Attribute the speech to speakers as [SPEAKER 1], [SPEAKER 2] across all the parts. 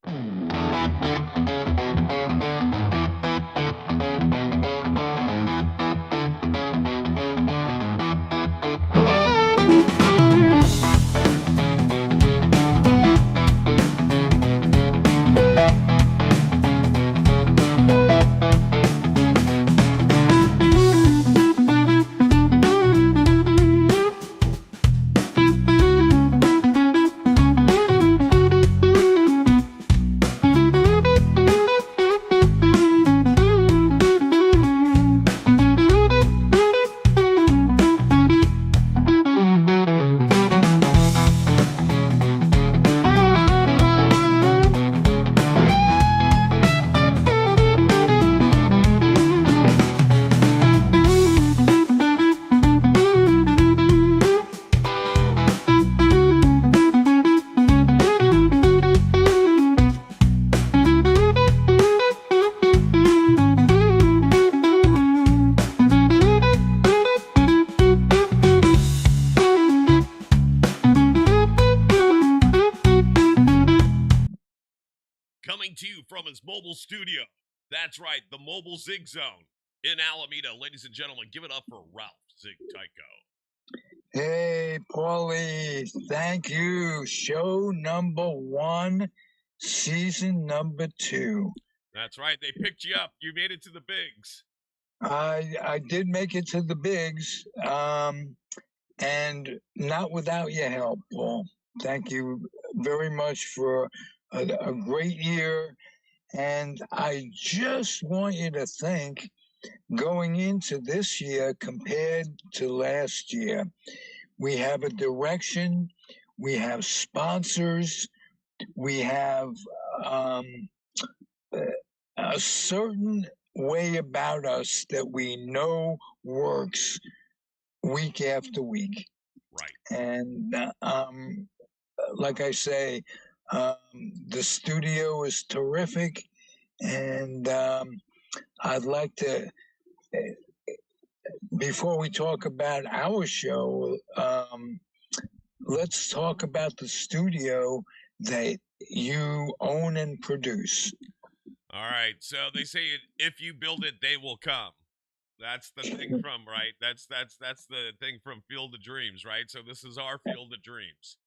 [SPEAKER 1] Coming to you from his mobile studio. That's right, the mobile Zig Zone in Alameda. Ladies and gentlemen, give it up for Ralph Zig Tycho.
[SPEAKER 2] Hey, Paulie, thank you. Show number 1, season number 2.
[SPEAKER 1] That's right, they picked you up. You made it to the bigs.
[SPEAKER 2] I did make it to the bigs, and not without your help, Paul. Thank you very much for a great year. And I just want you to think, going into this year compared to last year, we have a direction, we have sponsors, we have a certain way about us that we know works week after week.
[SPEAKER 1] Right.
[SPEAKER 2] And like I say, the studio is terrific, and I'd like to, before we talk about our show, let's talk about the studio that you own and produce.
[SPEAKER 1] All right, so they say if you build it, they will come. That's the thing from, right? That's the thing from Field of Dreams, right? So this is our Field of Dreams.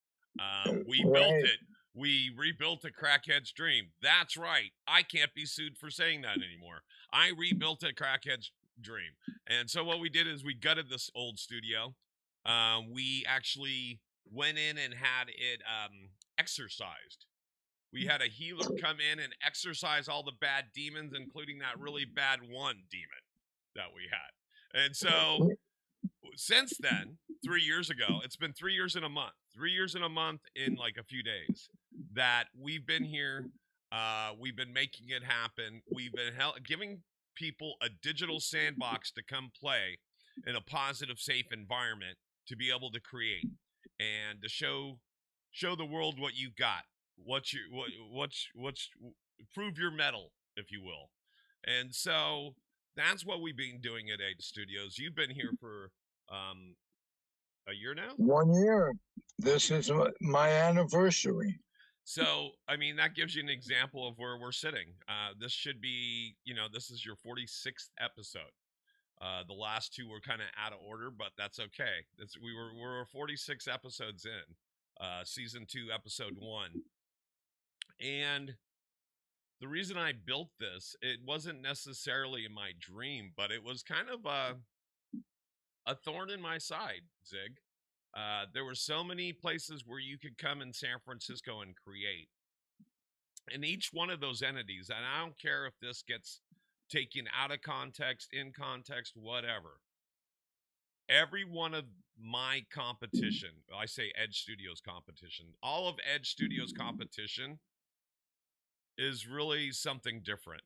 [SPEAKER 1] We built it. We rebuilt a crackhead's dream. That's right. I can't be sued for saying that anymore. I rebuilt a crackhead's dream. And so what we did is we gutted this old studio. We actually went in and had it exorcised. We had a healer come in and exorcise all the bad demons, including that really bad one demon that we had. And so since then, 3 years ago, it's been 3 years in a month. 3 years in a month in like a few days that we've been here. We've been making it happen. We've been giving people a digital sandbox to come play in a positive, safe environment to be able to create and to show the world what you got. Prove your metal, if you will. And so that's what we've been doing at Ada Studios. You've been here for a year now?
[SPEAKER 2] 1 year. This is my anniversary.
[SPEAKER 1] So, I mean, that gives you an example of where we're sitting. This should be, this is your 46th episode. The last 2 were kind of out of order, but that's okay. We're 46 episodes in, season 2, episode 1. And the reason I built this, it wasn't necessarily in my dream, but it was kind of a thorn in my side, Zig. There were so many places where you could come in San Francisco and create. And each one of those entities, and I don't care if this gets taken out of context, in context, whatever. Every one of my competition, I say Edge Studios competition, all of Edge Studios competition is really something different.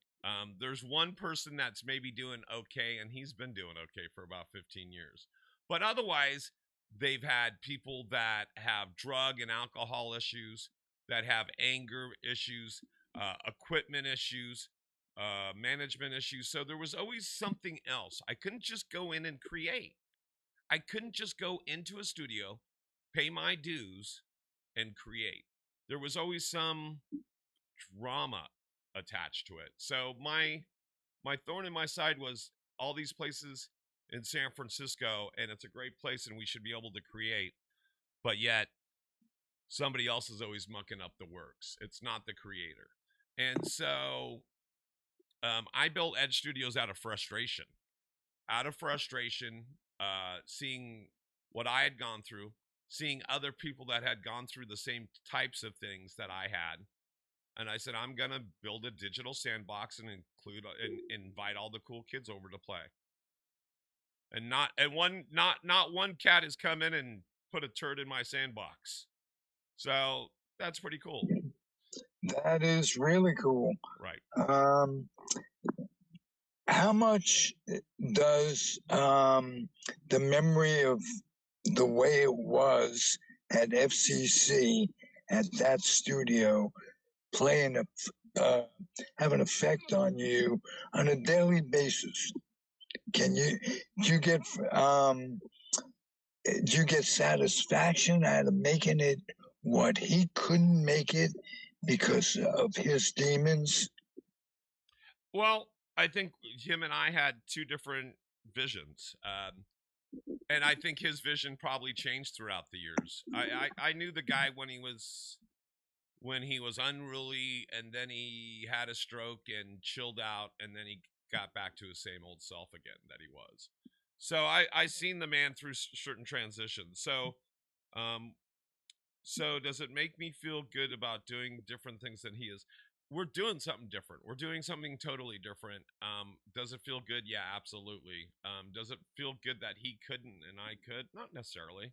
[SPEAKER 1] There's one person that's maybe doing okay, and he's been doing okay for about 15 years. But otherwise, they've had people that have drug and alcohol issues, that have anger issues, equipment issues, management issues. So there was always something else. I couldn't just go in and create. I couldn't just go into a studio, pay my dues, and create. There was always some drama attached to it. So my thorn in my side was all these places in San Francisco, and it's a great place, and we should be able to create, but yet somebody else is always mucking up the works. It's not the creator. And so I built Edge Studios out of frustration, seeing what I had gone through, seeing other people that had gone through the same types of things that I had. And I said, I'm going to build a digital sandbox and include and invite all the cool kids over to play. And not one cat has come in and put a turd in my sandbox. So that's pretty cool.
[SPEAKER 2] That is really cool.
[SPEAKER 1] Right.
[SPEAKER 2] Um, how much does the memory of the way it was at FCC at that studio play uh, have an effect on you on a daily basis? Can you do you get do you get satisfaction out of making it what he couldn't make it because of his demons?
[SPEAKER 1] Well, I think him and I had two different visions. And I think his vision probably changed throughout the years. I knew the guy when he was unruly, and then he had a stroke and chilled out, and then he got back to his same old self again that he was. So I seen the man through certain transitions. Um, so does it make me feel good about doing different things than he is? We're doing something different. We're doing something totally different. Does it feel good? Yeah, absolutely. Does it feel good that he couldn't and I could? Not necessarily.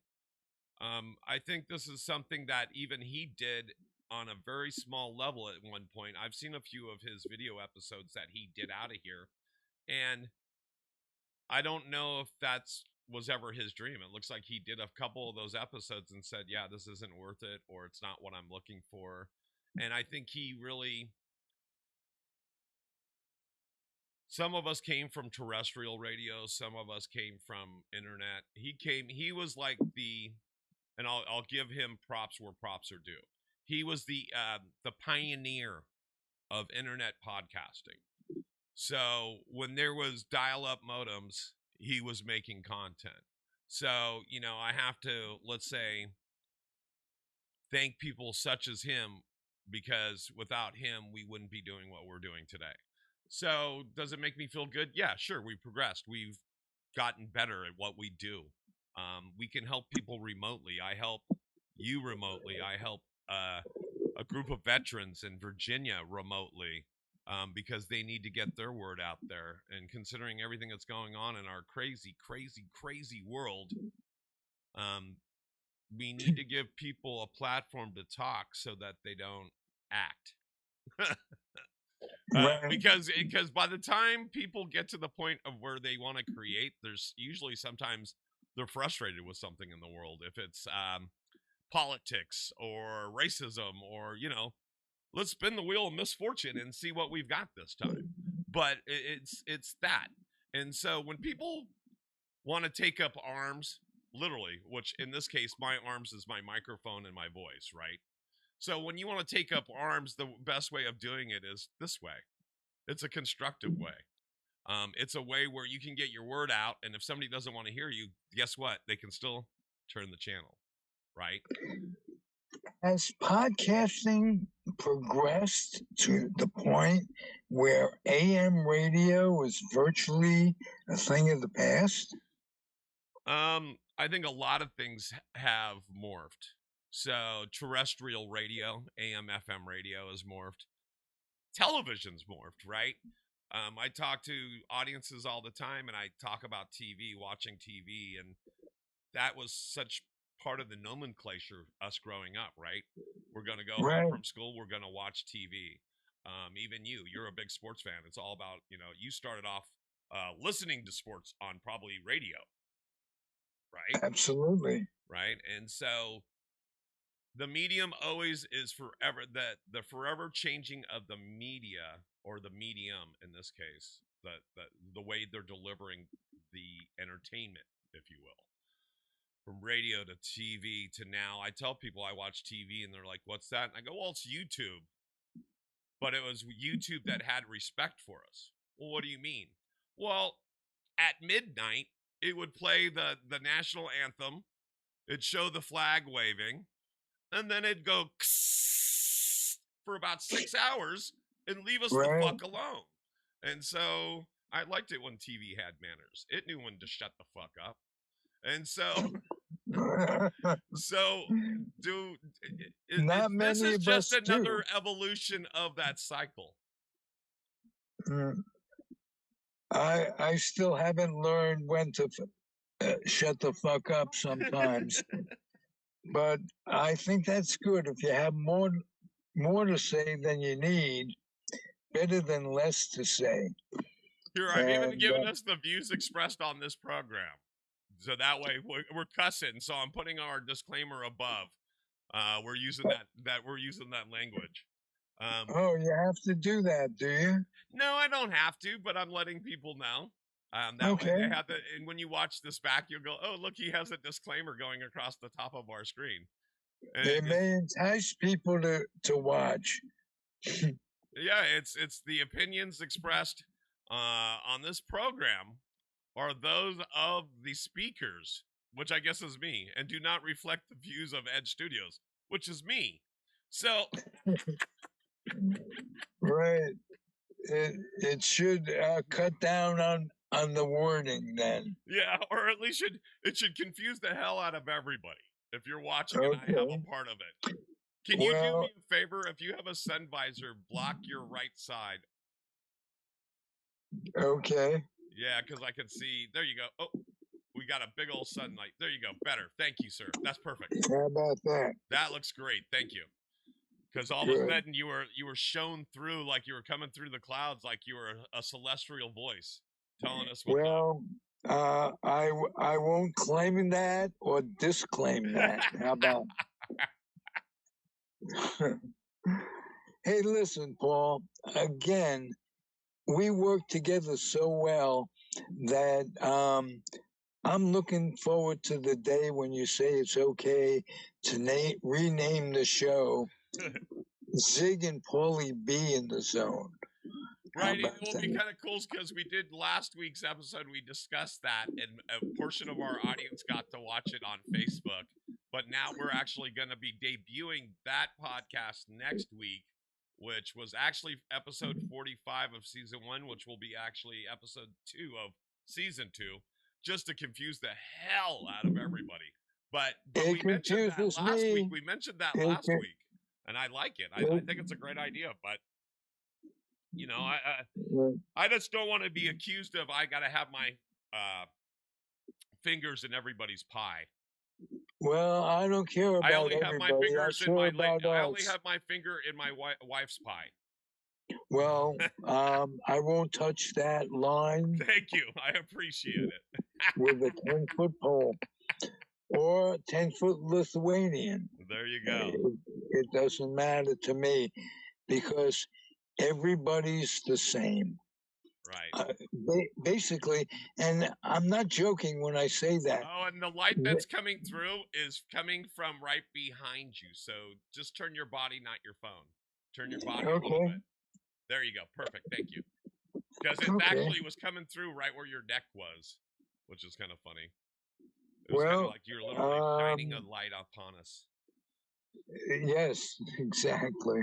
[SPEAKER 1] I think this is something that even he did on a very small level at one point. I've seen a few of his video episodes that he did out of here, and I don't know if that's was ever his dream. It looks like he did a couple of those episodes and said, "Yeah, this isn't worth it," or "It's not what I'm looking for." And I think he really, some of us came from terrestrial radio, some of us came from internet. He was like and I'll give him props where props are due. He was the pioneer of internet podcasting. So when there was dial-up modems, he was making content. So, I have to, let's say, thank people such as him, because without him, we wouldn't be doing what we're doing today. So does it make me feel good? Yeah, sure. We progressed. We've gotten better at what we do. We can help people remotely. I help you remotely. I help a group of veterans in Virginia remotely, because they need to get their word out there. And considering everything that's going on in our crazy, crazy, crazy world, um, we need to give people a platform to talk so that they don't act.
[SPEAKER 2] Right.
[SPEAKER 1] Because by the time people get to the point of where they want to create, there's usually sometimes they're frustrated with something in the world. If it's politics or racism, or let's spin the wheel of misfortune and see what we've got this time. But it's that. And so when people want to take up arms, literally, which in this case, my arms is my microphone and my voice, right? So when you want to take up arms, the best way of doing it is this way. It's a constructive way. It's a way where you can get your word out, and if somebody doesn't want to hear you, guess what? They can still turn the channel, right?
[SPEAKER 2] Has podcasting progressed to the point where AM radio is virtually a thing of the past?
[SPEAKER 1] I think a lot of things have morphed. So terrestrial radio, AM, FM radio has morphed. Television's morphed, right? I talk to audiences all the time, and I talk about TV, watching TV, and that was such part of the nomenclature us growing up, right? We're going to go home
[SPEAKER 2] Right.
[SPEAKER 1] from school, we're going to watch TV. Even you're a big sports fan. It's all about, you started off listening to sports on probably radio, right?
[SPEAKER 2] Absolutely.
[SPEAKER 1] Right. And so the medium always is forever, the forever changing of the media, or the medium in this case, the way they're delivering the entertainment, if you will, from radio to TV to now. I tell people I watch TV and they're like, "What's that?" And I go, "Well, it's YouTube." but it was YouTube that had respect for us. Well, what do you mean? Well, at midnight, it would play the national anthem. It'd show the flag waving, and then it'd go for about 6 hours and leave us the
[SPEAKER 2] Right.
[SPEAKER 1] fuck alone. And so I liked it when TV had manners. It knew when to shut the fuck up. And so, so do
[SPEAKER 2] Not
[SPEAKER 1] this
[SPEAKER 2] many
[SPEAKER 1] is
[SPEAKER 2] of
[SPEAKER 1] just
[SPEAKER 2] us do.
[SPEAKER 1] another evolution of that cycle.
[SPEAKER 2] Mm. I still haven't learned when to shut the fuck up sometimes, but I think that's good. If you have more to say than you need, better than less to say.
[SPEAKER 1] Here, I've even
[SPEAKER 2] And
[SPEAKER 1] given us the views expressed on this program. So that way we're cussing. So I'm putting our disclaimer above. We're using that language.
[SPEAKER 2] oh, you have to do that, do you?
[SPEAKER 1] No, I don't have to, but I'm letting people know. That way
[SPEAKER 2] Okay.
[SPEAKER 1] they have to, and when you watch this back, you'll go, oh, look, he has a disclaimer going across the top of our screen. And
[SPEAKER 2] It may entice people to watch.
[SPEAKER 1] yeah, it's the opinions expressed on this program are those of the speakers, which I guess is me, and do not reflect the views of Edge Studios, which is me. So
[SPEAKER 2] Right. It should cut down on the wording then.
[SPEAKER 1] yeah, or at least it should confuse the hell out of everybody if you're watching and I have a
[SPEAKER 2] Okay.
[SPEAKER 1] part of it. Can you do me
[SPEAKER 2] Well,
[SPEAKER 1] a favor? If you have a sun visor, block your right side.
[SPEAKER 2] okay.
[SPEAKER 1] Yeah, because I can see. There you go. Oh, we got a big old sunlight. There you go. Better. Thank you, sir. That's perfect.
[SPEAKER 2] How about that?
[SPEAKER 1] That looks great. Thank you. Because all of a
[SPEAKER 2] Good.
[SPEAKER 1] sudden you were shown through like you were coming through the clouds like you were a celestial voice telling us what's
[SPEAKER 2] Well, I won't claim that or disclaim that.
[SPEAKER 1] up.
[SPEAKER 2] How about? Hey, listen, Paul. Again, we work together so well that I'm looking forward to the day when you say it's okay to rename the show Zig and Paulie B in the Zone. How
[SPEAKER 1] Right, it
[SPEAKER 2] about
[SPEAKER 1] will be
[SPEAKER 2] that?
[SPEAKER 1] kind of cool because we did last week's episode. We discussed that, and a portion of our audience got to watch it on Facebook. But now we're actually going to be debuting that podcast next week, which was actually episode 45 of season 1, which will be actually episode 2 of season 2, just to confuse the hell out of everybody. But
[SPEAKER 2] It
[SPEAKER 1] we mentioned that
[SPEAKER 2] confuses
[SPEAKER 1] last week.
[SPEAKER 2] me.
[SPEAKER 1] We mentioned that
[SPEAKER 2] It,
[SPEAKER 1] last week, and I like it. I think it's a great idea, but you know, I just don't want to be accused of I got to have my uh, fingers in everybody's pie.
[SPEAKER 2] well, I don't care
[SPEAKER 1] I
[SPEAKER 2] about
[SPEAKER 1] only have my
[SPEAKER 2] everybody. I
[SPEAKER 1] fingers in
[SPEAKER 2] care
[SPEAKER 1] my
[SPEAKER 2] about
[SPEAKER 1] I only
[SPEAKER 2] us.
[SPEAKER 1] have my finger in my wife's pie.
[SPEAKER 2] Well, I won't touch that line
[SPEAKER 1] Thank you. I appreciate it.
[SPEAKER 2] with a 10-foot pole or 10-foot Lithuanian.
[SPEAKER 1] There you go.
[SPEAKER 2] It doesn't matter to me because everybody's the same.
[SPEAKER 1] Right.
[SPEAKER 2] Basically, and I'm not joking when I say that.
[SPEAKER 1] Oh, and the light that's coming through is coming from right behind you. So just turn your body, not your phone. Turn your body a little
[SPEAKER 2] Okay,
[SPEAKER 1] bit. There you go. Perfect. Thank you. Because it
[SPEAKER 2] okay.
[SPEAKER 1] actually was coming through right where your neck was, which is kind of funny. It was kind of
[SPEAKER 2] Well,
[SPEAKER 1] like you're literally shining a light upon us.
[SPEAKER 2] yes, exactly.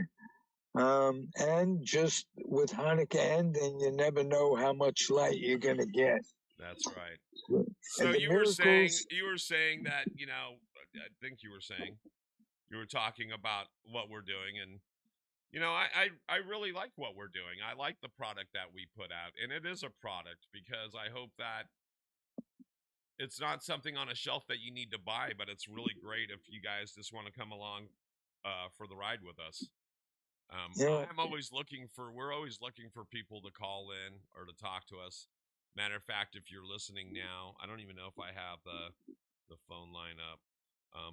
[SPEAKER 2] And just with Hanukkah ending, you never know how much light you're going to get.
[SPEAKER 1] That's right. So
[SPEAKER 2] And the miracles,
[SPEAKER 1] you were saying that, you know, I think you were talking about what we're doing, and you know, I really like what we're doing. I like the product that we put out, and it is a product because I hope that it's not something on a shelf that you need to buy, but it's really great if you guys just want to come along for the ride with us.
[SPEAKER 2] yeah,
[SPEAKER 1] We're always looking for people to call in or to talk to us. Matter of fact, if you're listening now, I don't even know if I have the phone line up.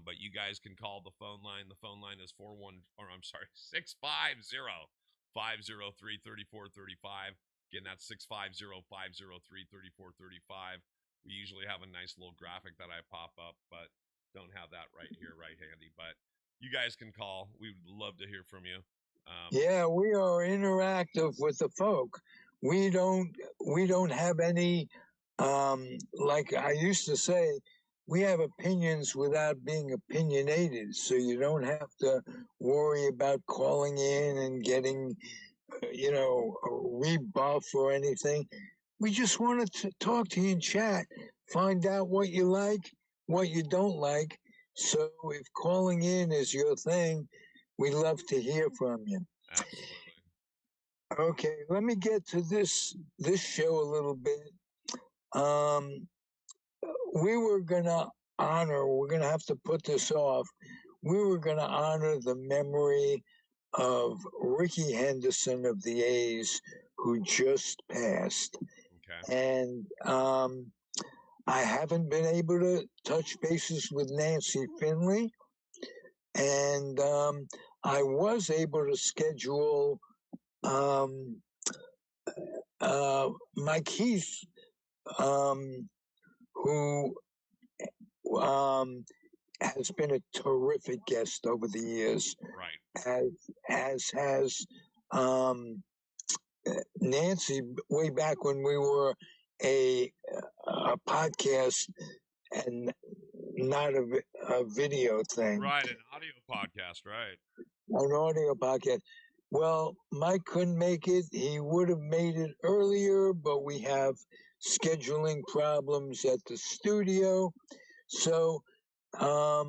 [SPEAKER 1] But you guys can call the phone line. The phone line is 650-503-3435. Again, that's 650-503-3435. We usually have a nice little graphic that I pop up, but don't have that right here, right handy. But you guys can call. We would love to hear from you. Um,
[SPEAKER 2] Yeah, we are interactive with the folk. We don't we don't have any like I used to say, we have opinions without being opinionated. So you don't have to worry about calling in and getting a rebuff or anything. We just want to talk to you and chat, find out what you like, what you don't like. So if calling in is your thing, we'd love to hear from you.
[SPEAKER 1] Absolutely.
[SPEAKER 2] Okay, let me get to this show a little bit. Um, we were gonna honor. We're gonna have to put this off. We were gonna honor the memory of Ricky Henderson of the A's, who just passed,
[SPEAKER 1] Okay.
[SPEAKER 2] and I haven't been able to touch bases with Nancy Finley, and I was able to schedule um, Mike Heath, um, who um, has been a terrific guest over the years,
[SPEAKER 1] Right.
[SPEAKER 2] as has um, Nancy way back when we were a podcast and not a video thing,
[SPEAKER 1] Right. An audio podcast. Right.
[SPEAKER 2] an audio podcast. Well, Mike couldn't make it. He would have made it earlier, but we have scheduling problems at the studio. So
[SPEAKER 1] Are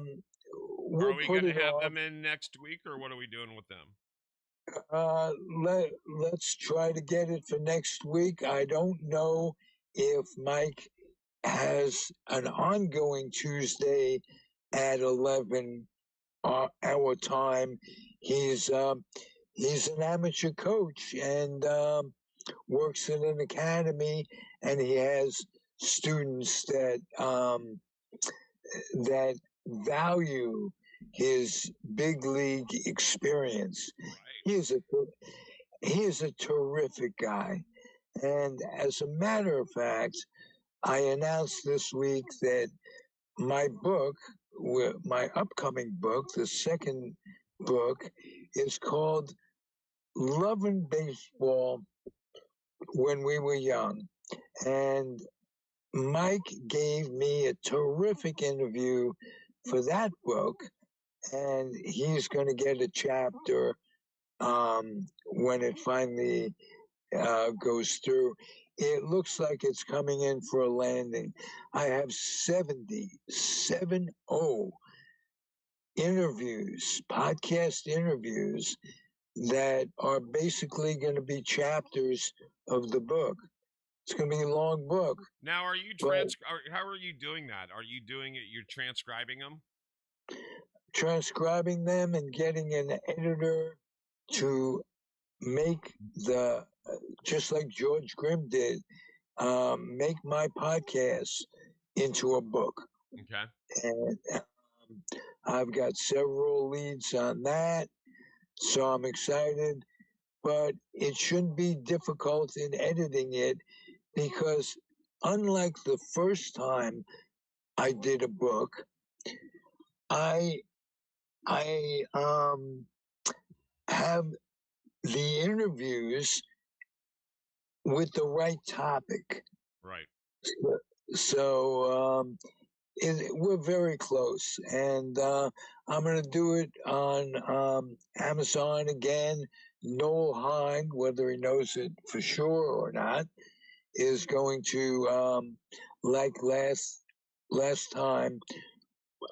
[SPEAKER 2] we'll
[SPEAKER 1] we
[SPEAKER 2] put
[SPEAKER 1] going to
[SPEAKER 2] it
[SPEAKER 1] have
[SPEAKER 2] off.
[SPEAKER 1] them in next week, or what are we doing with them?
[SPEAKER 2] Uh, let's try to get it for next week. I don't know if Mike has an ongoing Tuesday at 11 our time. He's um, he's an amateur coach and works in an academy, and he has students that value his big league experience.
[SPEAKER 1] Right.
[SPEAKER 2] He is a he is a terrific guy, and as a matter of fact, I announced this week that my book, my upcoming book, the second book, is called "Loving Baseball When We Were Young," and Mike gave me a terrific interview for that book, and he's going to get a chapter when it finally goes through. It looks like it's coming in for a landing. I have 70 interviews, podcast interviews that are basically going to be chapters of the book. It's going to be a long book,
[SPEAKER 1] Now, are you
[SPEAKER 2] but
[SPEAKER 1] how are you doing that? Are you doing it? You're transcribing them?
[SPEAKER 2] transcribing them and getting an editor to make the, just like George Grimm did, make my podcast into a book.
[SPEAKER 1] Okay.
[SPEAKER 2] And I've got several leads on that, so I'm excited. But it shouldn't be difficult in editing it because, unlike the first time I did a book, I I have the interviews with the right topic.
[SPEAKER 1] Right.
[SPEAKER 2] So we're very close, and I'm going to do it on Amazon again. Noel Hine, whether he knows it for sure or not, is going to like last time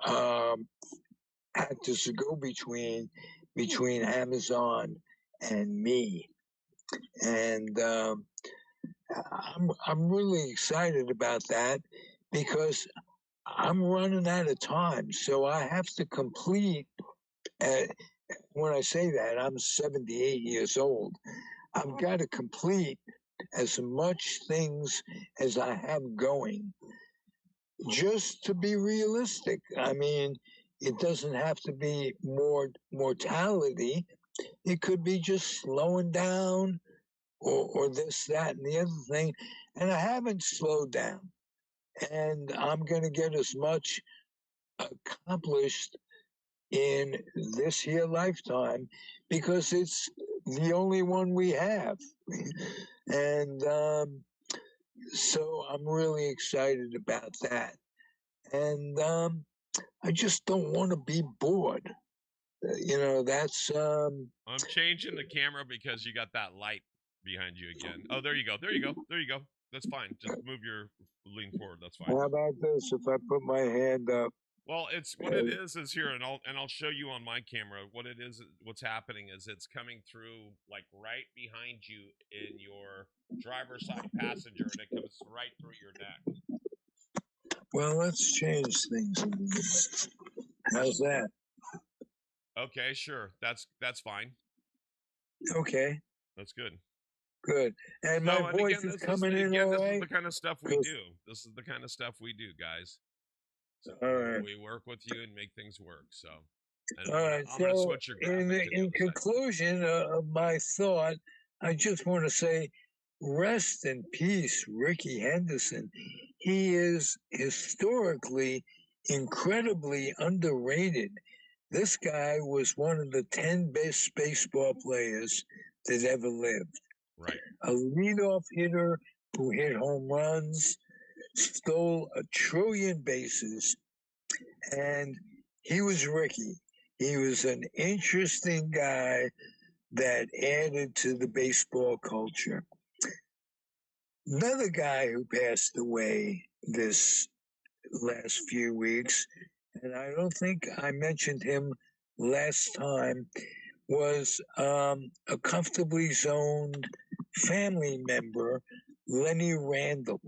[SPEAKER 2] um, had to go between Amazon and me, and I'm really excited about that because I'm running out of time, so I have to complete. Uh, when I say that, I'm 78 years old. I've got to complete as much things as I have going, just to be realistic. I mean, it doesn't have to be more mortality. It could be just slowing down or this, that, and the other thing. And I haven't slowed down. And I'm going to get as much accomplished in this here lifetime because it's the only one we have. And so I'm really excited about that. And I just don't want to be bored. That's
[SPEAKER 1] I'm changing the camera because you got that light behind you again. Oh, there you go. There you go. There you go. That's fine. Just move your lean forward. That's fine.
[SPEAKER 2] how about this? If I put my hand up,
[SPEAKER 1] Well, it's what it is here, and I'll show you on my camera what it is. What's happening is it's coming through like right behind you in your driver's side passenger, and it comes right through your neck.
[SPEAKER 2] well, let's change things a little bit. How's that?
[SPEAKER 1] Okay, sure. That's fine.
[SPEAKER 2] Okay,
[SPEAKER 1] That's good.
[SPEAKER 2] good. And my
[SPEAKER 1] So, and
[SPEAKER 2] voice
[SPEAKER 1] again,
[SPEAKER 2] is coming in all
[SPEAKER 1] this is
[SPEAKER 2] right?
[SPEAKER 1] the kind of stuff we
[SPEAKER 2] 'Cause-
[SPEAKER 1] do. This is the kind of stuff we do, guys. So
[SPEAKER 2] all right.
[SPEAKER 1] we work with you and make things work. So, and
[SPEAKER 2] All right.
[SPEAKER 1] I'm gonna
[SPEAKER 2] So,
[SPEAKER 1] switch your graphic to the
[SPEAKER 2] in
[SPEAKER 1] other side.
[SPEAKER 2] conclusion of my thought, I just want to say, rest in peace, Ricky Henderson. He is historically incredibly underrated. This guy was one of the 10 best baseball players that ever lived.
[SPEAKER 1] Right.
[SPEAKER 2] A leadoff hitter who hit home runs, stole 1,000,000,000,000 bases, and he was Ricky. He was an interesting guy that added to the baseball culture. Another guy who passed away this last few weeks, and I don't think I mentioned him last time, was a comfortably zoned family member, Lenny Randall.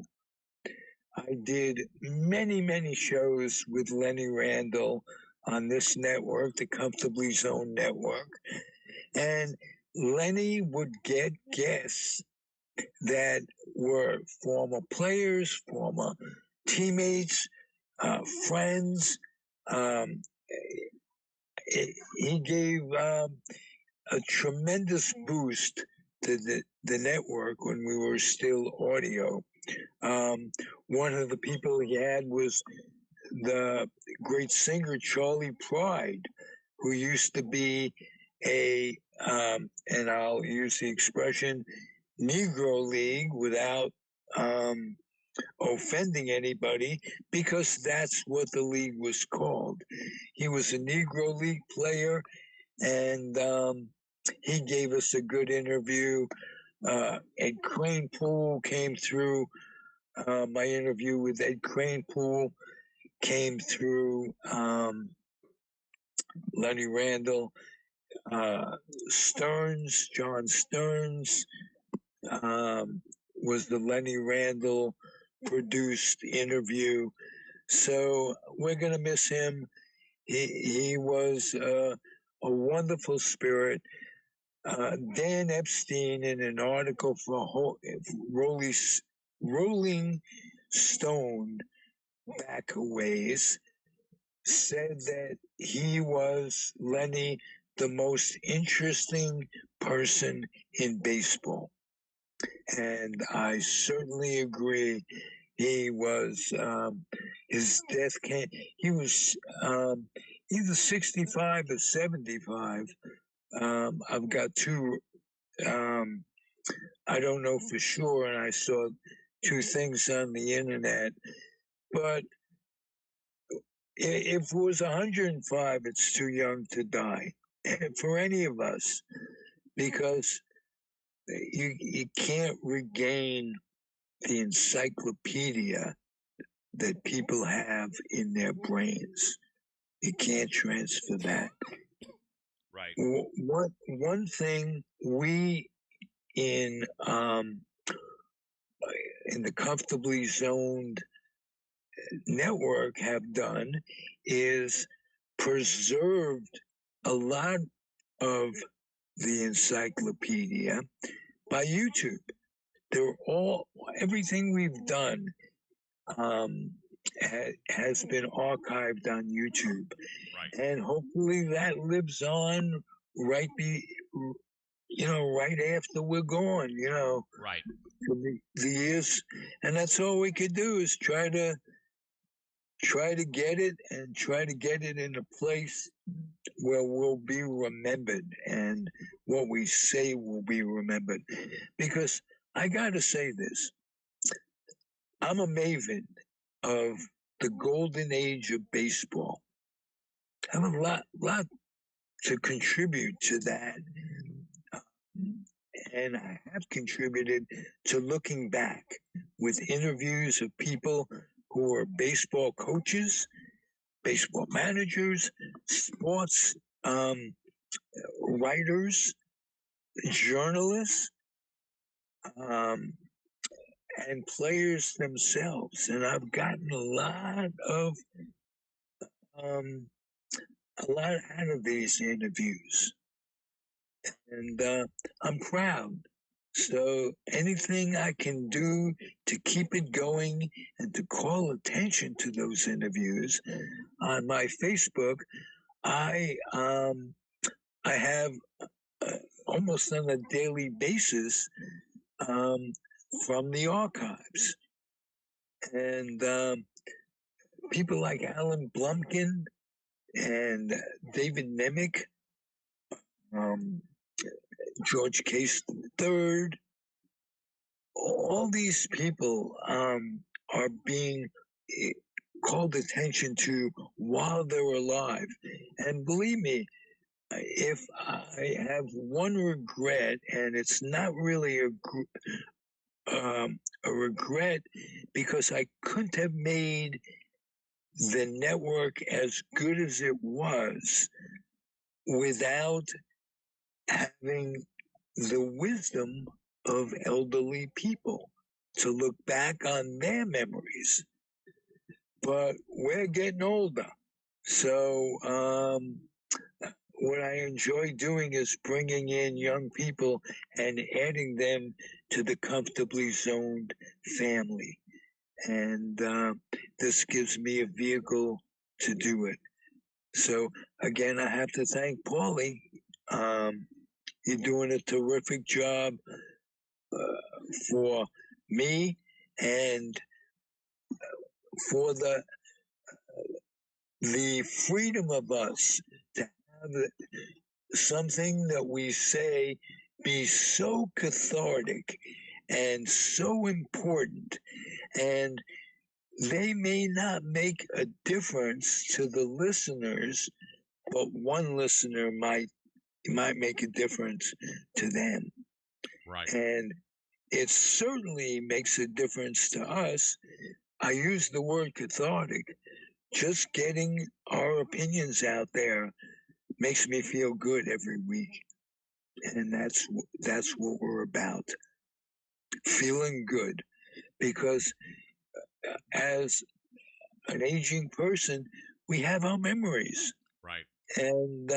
[SPEAKER 2] I did many, many shows with Lenny Randall on this network, the Comfortably Zoned Network. And Lenny would get guests that were former players, former teammates, friends. Um, he gave a tremendous boost to the network when we were still audio. One of the people he had was the great singer Charlie Pride, who used to be and I'll use the expression, Negro League without offending anybody, because that's what the league was called. He was a Negro League player, and he gave us a good interview. Ed Cranepool came through. My interview with Ed Cranepool came through Lenny Randall. John Stearns, was the Lenny Randall produced interview. So we're going to miss him. He was a wonderful spirit. Dan Epstein, in an article for Rolling Stone back a ways, said that he was, Lenny, the most interesting person in baseball. And I certainly agree. He was, his death came, he was either 65 or 75. I've got two, I don't know for sure, and I saw two things on the internet, but if it was 105, it's too young to die for any of us, because you can't regain the encyclopedia that people have in their brains. You can't transfer that.
[SPEAKER 1] Right.
[SPEAKER 2] One thing we in the Comfortably Zoned network have done is preserved a lot of the encyclopedia by YouTube. They're all, everything we've done has been archived on YouTube.
[SPEAKER 1] Right.
[SPEAKER 2] And hopefully that lives on right right after we're gone,
[SPEAKER 1] Right.
[SPEAKER 2] for the years. And that's all we could do is try to try to get it and try to get it in a place where we'll be remembered and what we say will be remembered. Because I got to say this, I'm a maven of the golden age of baseball. I have a lot to contribute to that. And I have contributed to looking back with interviews of people who are baseball coaches, baseball managers, sports writers, journalists, um, and players themselves. And I've gotten um, a lot out of these interviews, and I'm proud. So anything I can do to keep it going and to call attention to those interviews on my Facebook, I have almost on a daily basis um, from the archives. And people like Alan Blumkin and David Nemec, um, George Case III, all these people are being called attention to while they're alive. And believe me, if I have one regret, and it's not really a regret because I couldn't have made the network as good as it was without having the wisdom of elderly people to look back on their memories. But we're getting older. So, what I enjoy doing is bringing in young people and adding them to the comfortably zoned family. And this gives me a vehicle to do it. So again, I have to thank Paulie. You're doing a terrific job for me and for the freedom of us to have something that we say be so cathartic and so important, and they may not make a difference to the listeners, but one listener might make a difference to them.
[SPEAKER 1] Right.
[SPEAKER 2] And it certainly makes a difference to us. I use the word cathartic. Just getting our opinions out there makes me feel good every week. And that's what we're about. Feeling good. Because as an aging person, we have our memories.
[SPEAKER 1] Right.
[SPEAKER 2] And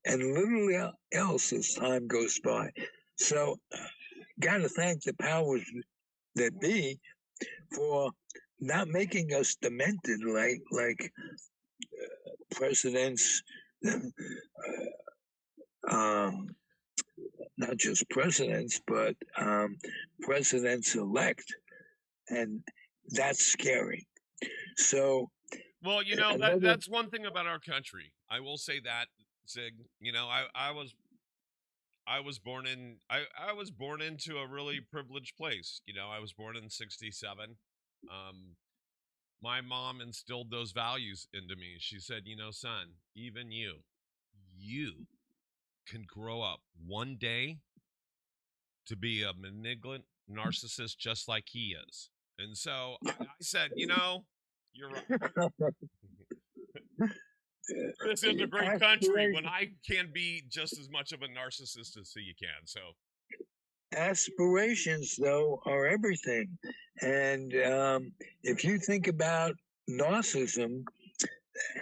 [SPEAKER 2] little else as time goes by. So, got to thank the powers that be for not making us demented like presidents, um, not just presidents, but presidents elect, and that's scary. So,
[SPEAKER 1] Well,
[SPEAKER 2] another
[SPEAKER 1] that's one thing about our country. I will say that, Zig. I was born in I was born into a really privileged place. I was born in '67. Um, my mom instilled those values into me. She said, son, even you can grow up one day to be a malignant narcissist just like he is. And so I said, you're right. This is a great country when I can be just as much of a narcissist as you can. So
[SPEAKER 2] aspirations, though, are everything. And if you think about narcissism,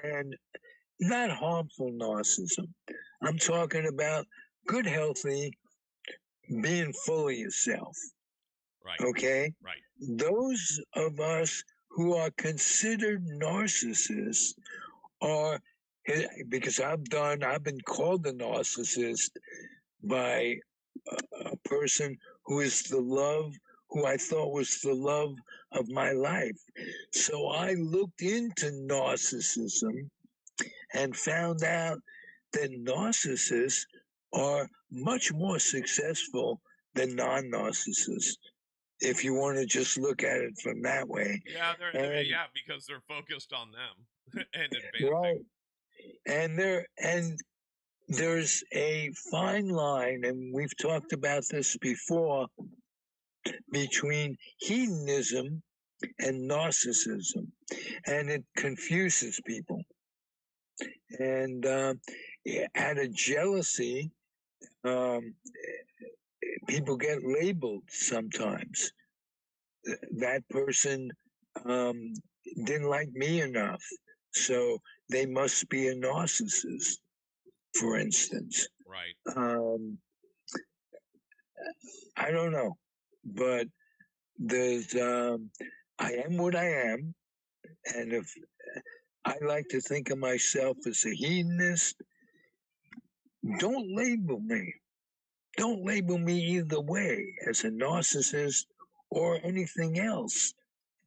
[SPEAKER 2] and not harmful narcissism, I'm talking about good, healthy, being fully yourself.
[SPEAKER 1] right,
[SPEAKER 2] Okay?
[SPEAKER 1] right,
[SPEAKER 2] Those of us who are considered narcissists are, because I've been called a narcissist by a person who is the love, who I thought was the love of my life. So I looked into narcissism and found out that narcissists are much more successful than non narcissists, if you want to just look at it from that way.
[SPEAKER 1] Yeah,
[SPEAKER 2] And
[SPEAKER 1] yeah, because they're focused on them and
[SPEAKER 2] right,
[SPEAKER 1] advancing.
[SPEAKER 2] and there's a fine line, and we've talked about this before, between hedonism and narcissism, and it confuses people. And out of jealousy, um, people get labeled sometimes. That person um, didn't like me enough, so they must be a narcissist, for instance.
[SPEAKER 1] Right.
[SPEAKER 2] Um, I don't know, but there's I am what I am, and if I like to think of myself as a hedonist, don't label me. Don't label me either way as a narcissist or anything else,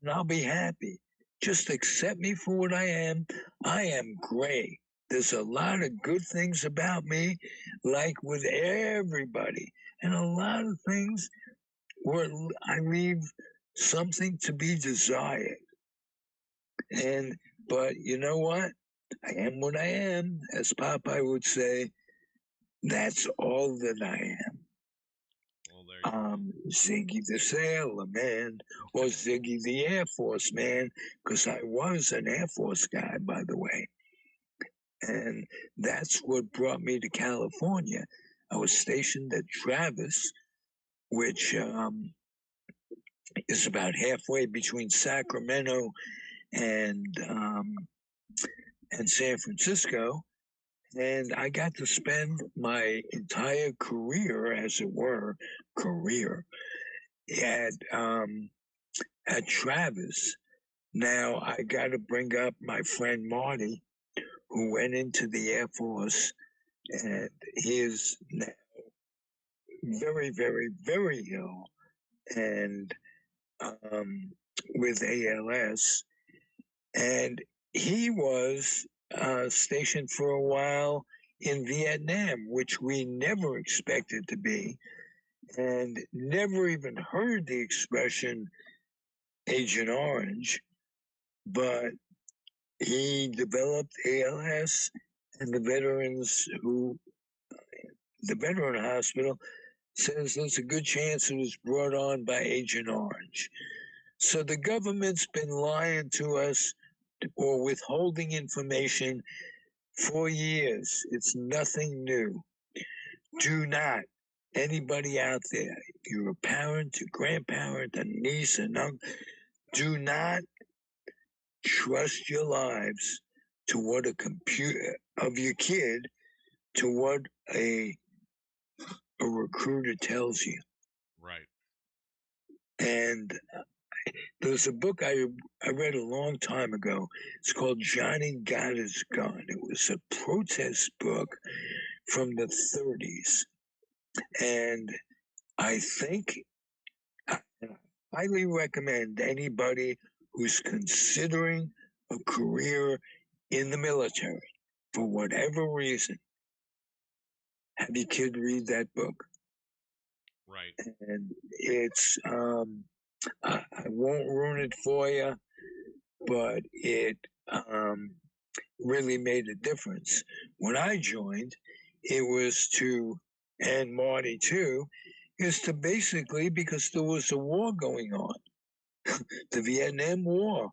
[SPEAKER 2] and I'll be happy. Just accept me for what I am. I am gray. There's a lot of good things about me, like with everybody, and a lot of things where I leave something to be desired. And but you know what? I am what I am, as Popeye would say. That's all that I am.
[SPEAKER 1] Well, there you go.
[SPEAKER 2] Ziggy the Sailor Man, or Ziggy the Air Force Man, because I was an Air Force guy, by the way. And that's what brought me to California. I was stationed at Travis, which is about halfway between Sacramento and um, and San Francisco. And I got to spend my entire career, as it were, career at Travis. Now I got to bring up my friend Marty, who went into the Air Force, and he is now very, very, very ill, and um, with ALS, and he was stationed for a while in Vietnam, which we never expected to be, and never even heard the expression Agent Orange, but he developed ALS, and the veteran hospital says there's a good chance it was brought on by Agent Orange. So the government's been lying to us or withholding information for years. It's nothing new. Do not, anybody out there, you're a parent, a grandparent, a niece, an uncle, do not trust your lives to what a computer of your kid, to what a recruiter tells you.
[SPEAKER 1] Right.
[SPEAKER 2] And there's a book I read a long time ago. It's called Johnny Got His Gun. It was a protest book from the 30s. And I think I highly recommend anybody who's considering a career in the military for whatever reason, have your kid read that book.
[SPEAKER 1] Right.
[SPEAKER 2] And it's I won't ruin it for you, but it really made a difference. When I joined, it was to, and Marty too, is to basically because there was a war going on, the Vietnam War,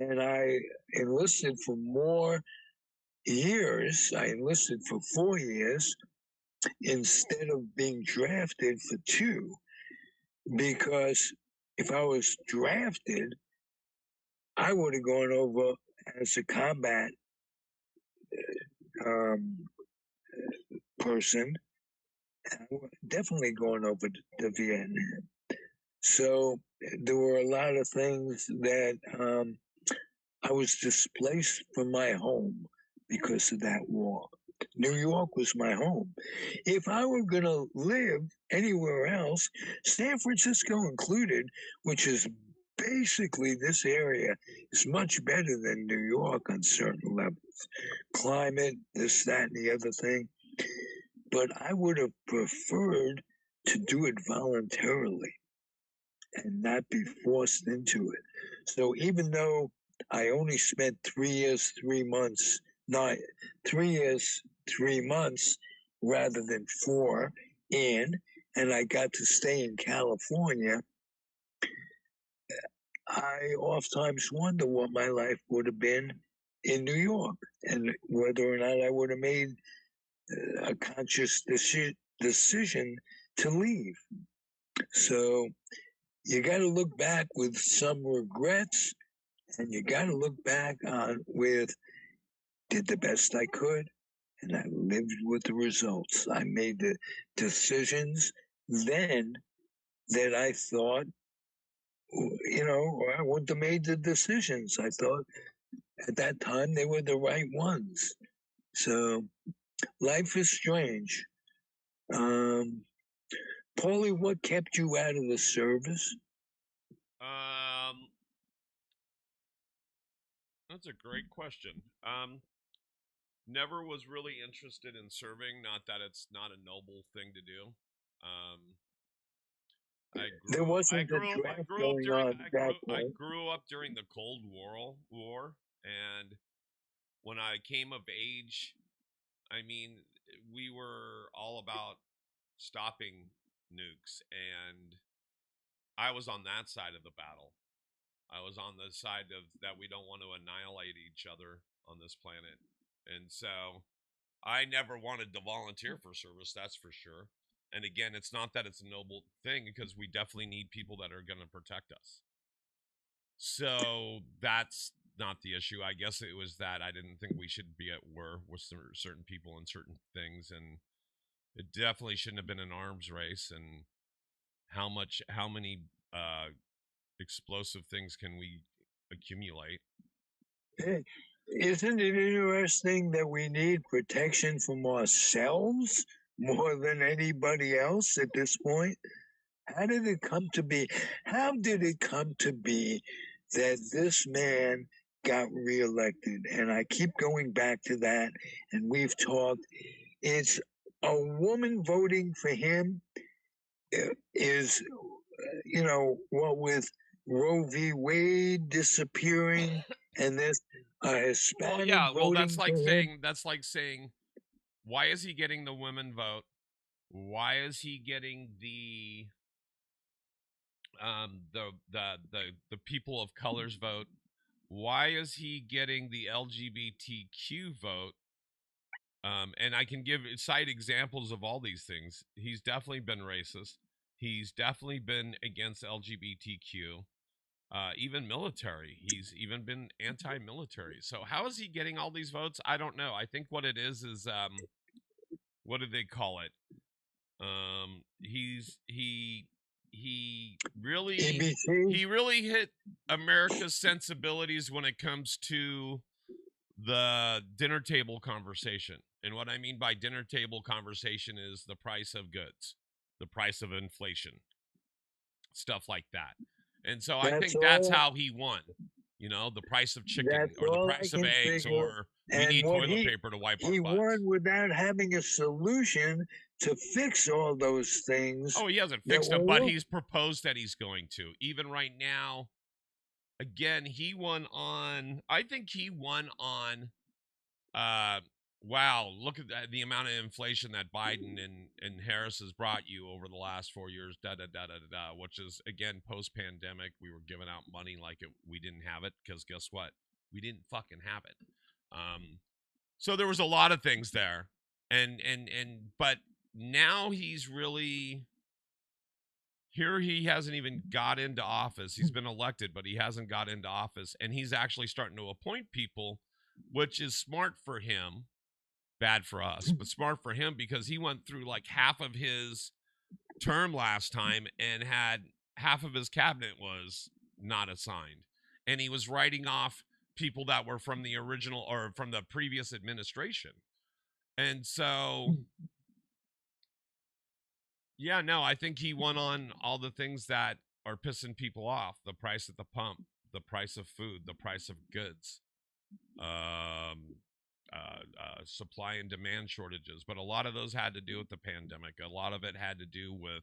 [SPEAKER 2] and I enlisted for more years. I enlisted for 4 years instead of being drafted for two, because if I was drafted, I would have gone over as a combat um, person, definitely going over to Vietnam. So there were a lot of things that I was displaced from my home because of that war. New York was my home. If I were going to live anywhere else, San Francisco included, which is basically this area is much better than New York on certain levels. Climate, this, that, and the other thing. But I would have preferred to do it voluntarily and not be forced into it. So even though I only spent 3 years, 3 months, not 3 years, 3 months rather than four in, and I got to stay in California, I oftentimes wonder what my life would have been in New York and whether or not I would have made a conscious decision to leave. So you got to look back with some regrets, and you got to look back on with did the best I could, and I lived with the results. I made the decisions then that I thought, or I wouldn't have made the decisions. I thought at that time they were the right ones. So life is strange. Um, Paulie, what kept you out of the service?
[SPEAKER 1] Um, that's a great question. Never was really interested in serving. Not that it's not a noble thing to do. Um,
[SPEAKER 2] There wasn't a draft going on at that
[SPEAKER 1] I
[SPEAKER 2] point.
[SPEAKER 1] grew up during the Cold War, and when I came of age, I mean, we were all about stopping nukes, and I was on that side of the battle. I was on the side of that we don't want to annihilate each other on this planet. And so I never wanted to volunteer for service, that's for sure. And again, it's not that it's a noble thing because we definitely need people that are going to protect us. So that's not the issue. I guess it was that I didn't think we should be at war with certain people and certain things. And it definitely shouldn't have been an arms race. And how many explosive things can we accumulate?
[SPEAKER 2] Isn't it interesting that we need protection from ourselves more than anybody else at this point? How did it come to be? How did it come to be that this man got reelected? And I keep going back to that, and we've talked. It's a woman voting for him is, what with Roe v. Wade disappearing and this
[SPEAKER 1] Well,
[SPEAKER 2] Hispanic
[SPEAKER 1] yeah, well
[SPEAKER 2] voting for him.
[SPEAKER 1] that's like saying why is he getting the women vote? Why is he getting the people of colors vote? Why is he getting the LGBTQ vote? And I can give cite examples of all these things. He's definitely been racist. He's definitely been against LGBTQ. Even military. He's even been anti-military. So how is he getting all these votes? I don't know. I think what it is what do they call it? He really
[SPEAKER 2] EBC?
[SPEAKER 1] he really hit America's sensibilities when it comes to the dinner table conversation. And what I mean by dinner table conversation is the price of goods, the price of inflation, stuff like that. And so I
[SPEAKER 2] That's
[SPEAKER 1] think that's
[SPEAKER 2] all.
[SPEAKER 1] how he won. You know, the price of chicken
[SPEAKER 2] That's
[SPEAKER 1] or the
[SPEAKER 2] all I
[SPEAKER 1] price of
[SPEAKER 2] can
[SPEAKER 1] eggs
[SPEAKER 2] figure.
[SPEAKER 1] or we
[SPEAKER 2] And
[SPEAKER 1] need
[SPEAKER 2] what
[SPEAKER 1] toilet paper to wipe our
[SPEAKER 2] he
[SPEAKER 1] butts.
[SPEAKER 2] won without having a solution to fix all those things
[SPEAKER 1] Oh, he hasn't
[SPEAKER 2] that
[SPEAKER 1] fixed them, but
[SPEAKER 2] were
[SPEAKER 1] he's proposed that he's going to. Even right now, again, he won on I think he won on uh wow, look at the amount of inflation that Biden and Harris has brought you over the last 4 years, da da da da da, which is again post pandemic. We were giving out money like we didn't have it because guess what? We didn't fucking have it. So there was a lot of things there, and but now he's really here. He hasn't even got into office. He's been elected, but he hasn't got into office, and he's actually starting to appoint people, which is smart for him, bad for us, but smart for him because he went through like half of his term last time and had half of his cabinet was not assigned. And he was writing off people that were from the original or from the previous administration. And so, yeah, no, I think he won on all the things that are pissing people off. The price at the pump, the price of food, the price of goods, um, supply and demand shortages. But a lot of those had to do with the pandemic. A lot of it had to do with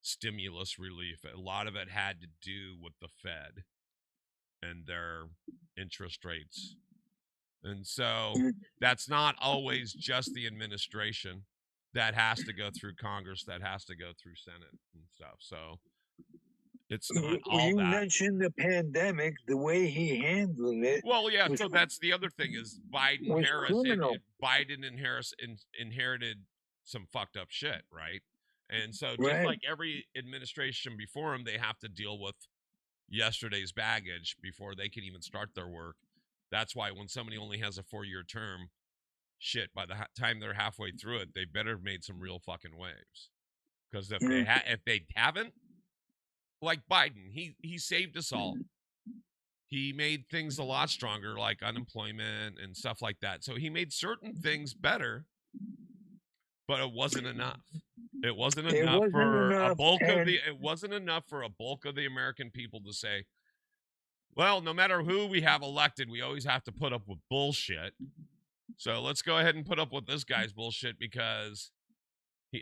[SPEAKER 1] stimulus relief. A lot of it had to do with the Fed and their interest rates. And so that's not always just the administration. That has to go through Congress, that has to go through Senate and stuff. So it's not all
[SPEAKER 2] You
[SPEAKER 1] that.
[SPEAKER 2] mentioned the pandemic. The way he handled it
[SPEAKER 1] Well, yeah.
[SPEAKER 2] was
[SPEAKER 1] So that's the other thing is Biden,
[SPEAKER 2] was
[SPEAKER 1] Harris,
[SPEAKER 2] criminal,
[SPEAKER 1] Biden and Harris inherited some fucked up shit, right? And so just
[SPEAKER 2] right?
[SPEAKER 1] like every administration before him, they have to deal with yesterday's baggage before they can even start their work. That's why when somebody only has a 4-year term, shit, by the time they're halfway through it, they better have made some real fucking waves. Because
[SPEAKER 2] Mm.
[SPEAKER 1] if they haven't, like Biden, he saved us all. He made things a lot stronger, like unemployment and stuff like that. So he made certain things better, but it wasn't enough. It wasn't
[SPEAKER 2] It
[SPEAKER 1] enough
[SPEAKER 2] wasn't
[SPEAKER 1] for a
[SPEAKER 2] enough,
[SPEAKER 1] bulk of
[SPEAKER 2] and
[SPEAKER 1] the. It wasn't enough for a bulk of the American people to say, well, no matter who we have elected, we always have to put up with bullshit. So let's go ahead and put up with this guy's bullshit because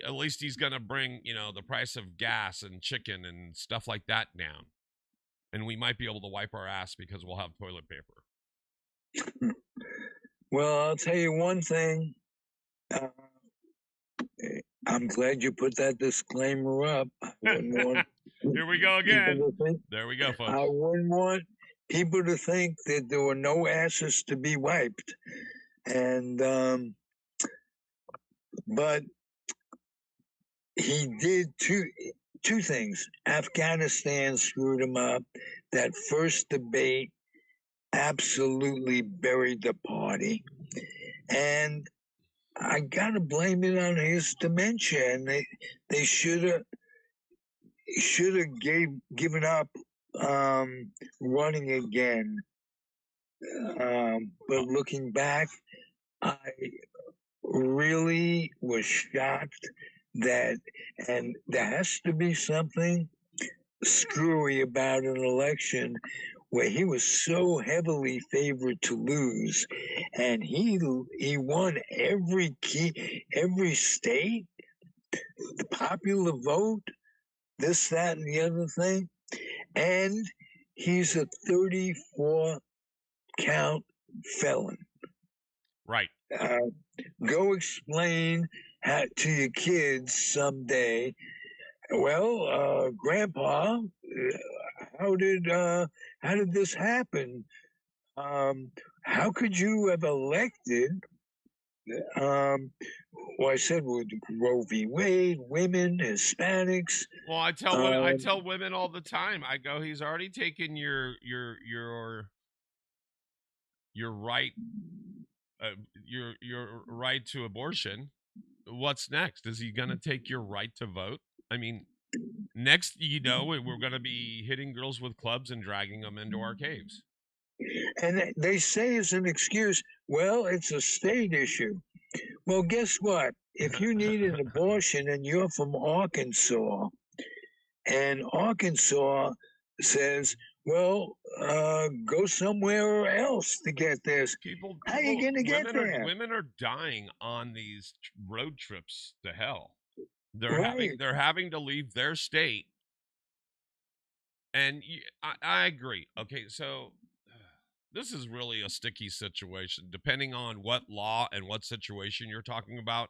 [SPEAKER 1] at least he's going to bring, the price of gas and chicken and stuff like that down. And we might be able to wipe our ass because we'll have toilet paper.
[SPEAKER 2] well, I'll tell you one thing. Uh, I'm glad you put that disclaimer up. I wouldn't want
[SPEAKER 1] Here we go
[SPEAKER 2] people
[SPEAKER 1] again.
[SPEAKER 2] to think.
[SPEAKER 1] There we go, folks.
[SPEAKER 2] I wouldn't want people to think that there were no asses to be wiped, and but he did two things. Afghanistan screwed him up. That first debate absolutely buried the party, and I gotta blame it on his dementia. And they should have given up running again. But looking back, I really was shocked that, and there has to be something screwy about an election where he was so heavily favored to lose, and he won every state, the popular vote, this, that, and the other thing, and he's a 34 count felon.
[SPEAKER 1] Right.
[SPEAKER 2] Go explain to your kids someday. Well, Grandpa, how did this happen? How could you have elected? Well, I said with Roe v. Wade, women, Hispanics.
[SPEAKER 1] Well, I tell women all the time. I go, he's already taken your right, your right to abortion. What's next? Is he going to take your right to vote? I mean, next, we're going to be hitting girls with clubs and dragging them into our caves.
[SPEAKER 2] And they say as an excuse, well, it's a state issue. Well, guess what? If you need an abortion and you're from Arkansas, and Arkansas says, well, go somewhere else to get this. How are you going to get there?
[SPEAKER 1] Women are dying on these road trips to hell.
[SPEAKER 2] Right.
[SPEAKER 1] They're having to leave their state. And I agree. Okay, so this is really a sticky situation, depending on what law and what situation you're talking about.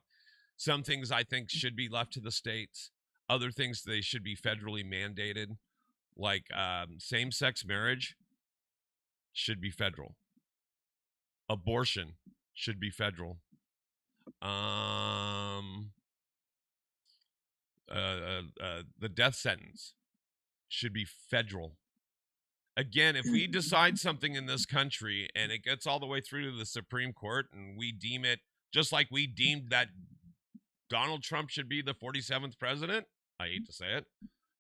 [SPEAKER 1] Some things I think should be left to the states. Other things they should be federally mandated, like same-sex marriage should be federal. Abortion should be federal. The death sentence should be federal. Again, if we decide something in this country and it gets all the way through to the Supreme Court and we deem it just like we deemed that Donald Trump should be the 47th president, I hate to say it,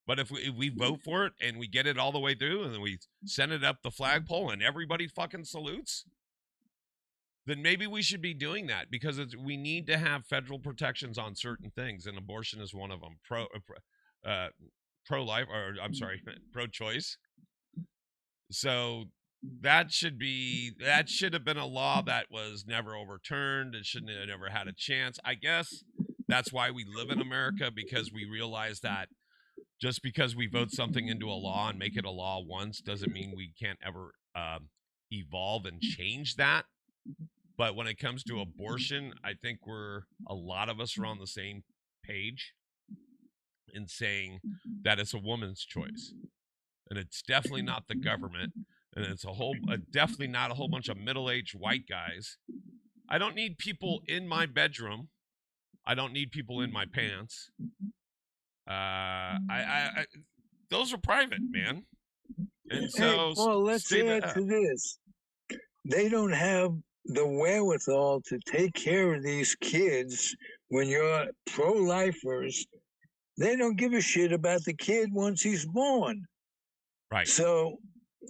[SPEAKER 1] but if we vote for it and we get it all the way through and then we send it up the flagpole and everybody fucking salutes, then maybe we should be doing that because we need to have federal protections on certain things, and abortion is one of them. pro-life, or I'm sorry, pro-choice. So that should have been a law that was never overturned. It shouldn't have never had a chance. I guess that's why we live in America, because we realize that just because we vote something into a law and make it a law once doesn't mean we can't ever evolve and change that. But when it comes to abortion, I think a lot of us are on the same page in saying that it's a woman's choice, and it's definitely not the government, and it's definitely not a whole bunch of middle-aged white guys. I don't need people in my bedroom. I don't need people in my pants. I those are private, man. And
[SPEAKER 2] Hey,
[SPEAKER 1] so
[SPEAKER 2] Paul, let's
[SPEAKER 1] stay
[SPEAKER 2] add
[SPEAKER 1] there.
[SPEAKER 2] to this. They don't have the wherewithal to take care of these kids when you're pro-lifers. They don't give a shit about the kid once he's born.
[SPEAKER 1] Right.
[SPEAKER 2] So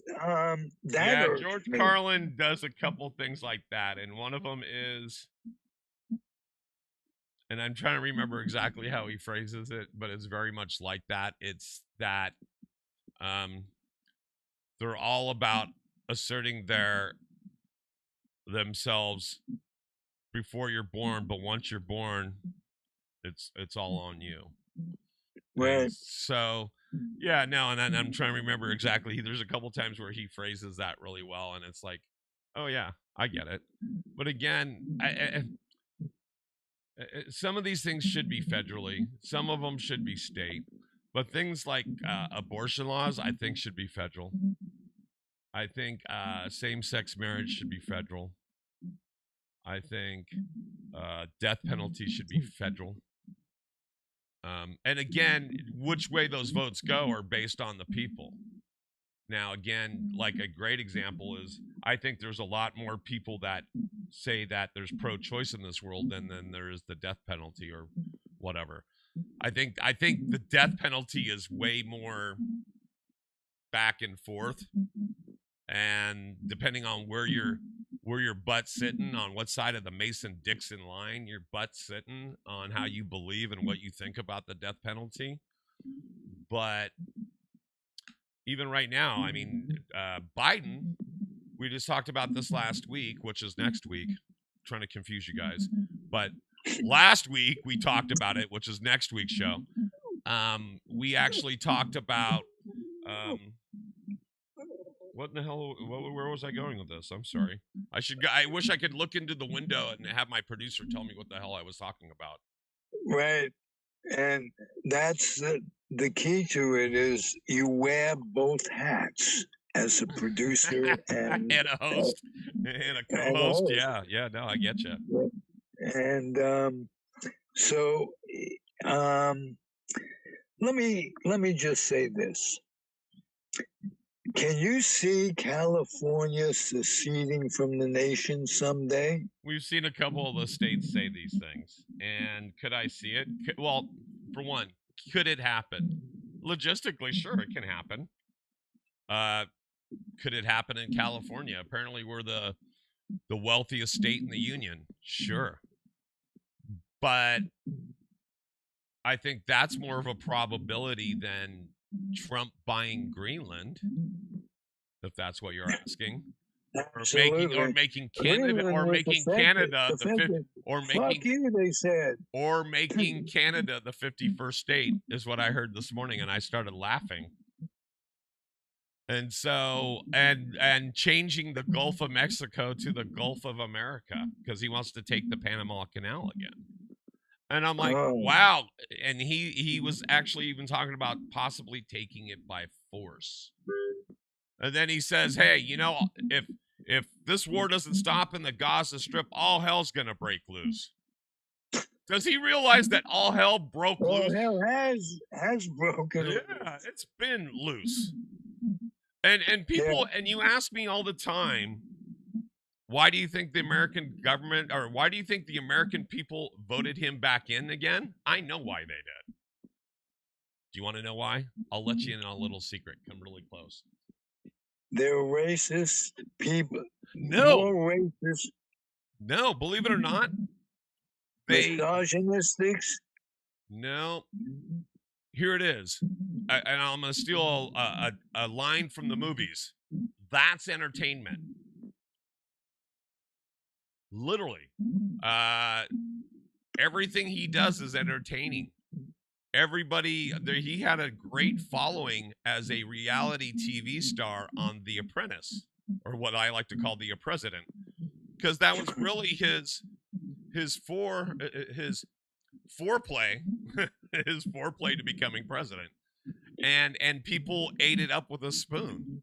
[SPEAKER 2] that
[SPEAKER 1] Yeah,
[SPEAKER 2] irks
[SPEAKER 1] George
[SPEAKER 2] me.
[SPEAKER 1] Carlin does a couple things like that, and one of them is, and I'm trying to remember exactly how he phrases it, but it's very much like that. It's that um, they're all about asserting themselves before you're born, but once you're born, it's all on you. And
[SPEAKER 2] Right.
[SPEAKER 1] so, yeah, no, and I'm trying to remember exactly. There's a couple times where he phrases that really well, and it's like, oh yeah, I get it. But again, some of these things should be federally, some of them should be state, but things like abortion laws, I think, should be federal. I think same-sex marriage should be federal. I think death penalty should be federal. And again, which way those votes go are based on the people. Now, again, like a great example is, I think there's a lot more people that say that there's pro-choice in this world than there is the death penalty or whatever. I think the death penalty is way more back and forth, and depending on where your butt's sitting, on what side of the Mason-Dixon line your butt's sitting, on how you believe and what you think about the death penalty. But even right now, I mean, Biden, we just talked about this last week, which is next week. I'm trying to confuse you guys, but last week we talked about it, which is next week's show. We actually talked about what in the hell? Where was I going with this? I'm sorry. I wish I could look into the window and have my producer tell me what the hell I was talking about.
[SPEAKER 2] Right. And that's the key to it is you wear both hats as a producer
[SPEAKER 1] And a host and a
[SPEAKER 2] and a
[SPEAKER 1] co-host.
[SPEAKER 2] host.
[SPEAKER 1] Yeah, yeah. No, I get you.
[SPEAKER 2] And so um, let me just say this. Can you see California seceding from the nation someday?
[SPEAKER 1] We've seen a couple of the states say these things, and could I see it? Well, for one, could it happen? Logistically, sure, it can happen. Could it happen in California? Apparently, we're the wealthiest state in the union. Sure, but I think that's more of a probability than Trump buying Greenland, if that's what you're asking,
[SPEAKER 2] Absolutely.
[SPEAKER 1] making Canada
[SPEAKER 2] Cleveland was fuck you, they said.
[SPEAKER 1] or making Canada the 51st state is what I heard this morning, and I started laughing. And so and changing the Gulf of Mexico to the Gulf of America because he wants to take the Panama Canal again. And I'm like,
[SPEAKER 2] Oh,
[SPEAKER 1] wow. And he was actually even talking about possibly taking it by force. And then he says, hey, if this war doesn't stop in the Gaza Strip, all hell's gonna break loose. Does he realize that all hell broke loose?
[SPEAKER 2] Hell has broken loose.
[SPEAKER 1] Yeah, it's been loose. And people, and you ask me all the time, why do you think the American government, or why do you think the American people voted him back in again? I know why they did. Do you want to know why? I'll let you in on a little secret. Come really close.
[SPEAKER 2] They're racist people.
[SPEAKER 1] No.
[SPEAKER 2] More racist.
[SPEAKER 1] No, believe it or not.
[SPEAKER 2] Misogynistics.
[SPEAKER 1] No. Here it is. And I'm going to steal a line from the movies. That's entertainment. Literally. Everything he does is entertaining. Everybody, he had a great following as a reality TV star on The Apprentice, or what I like to call The President, because that was really his foreplay his foreplay to becoming president, and people ate it up with a spoon.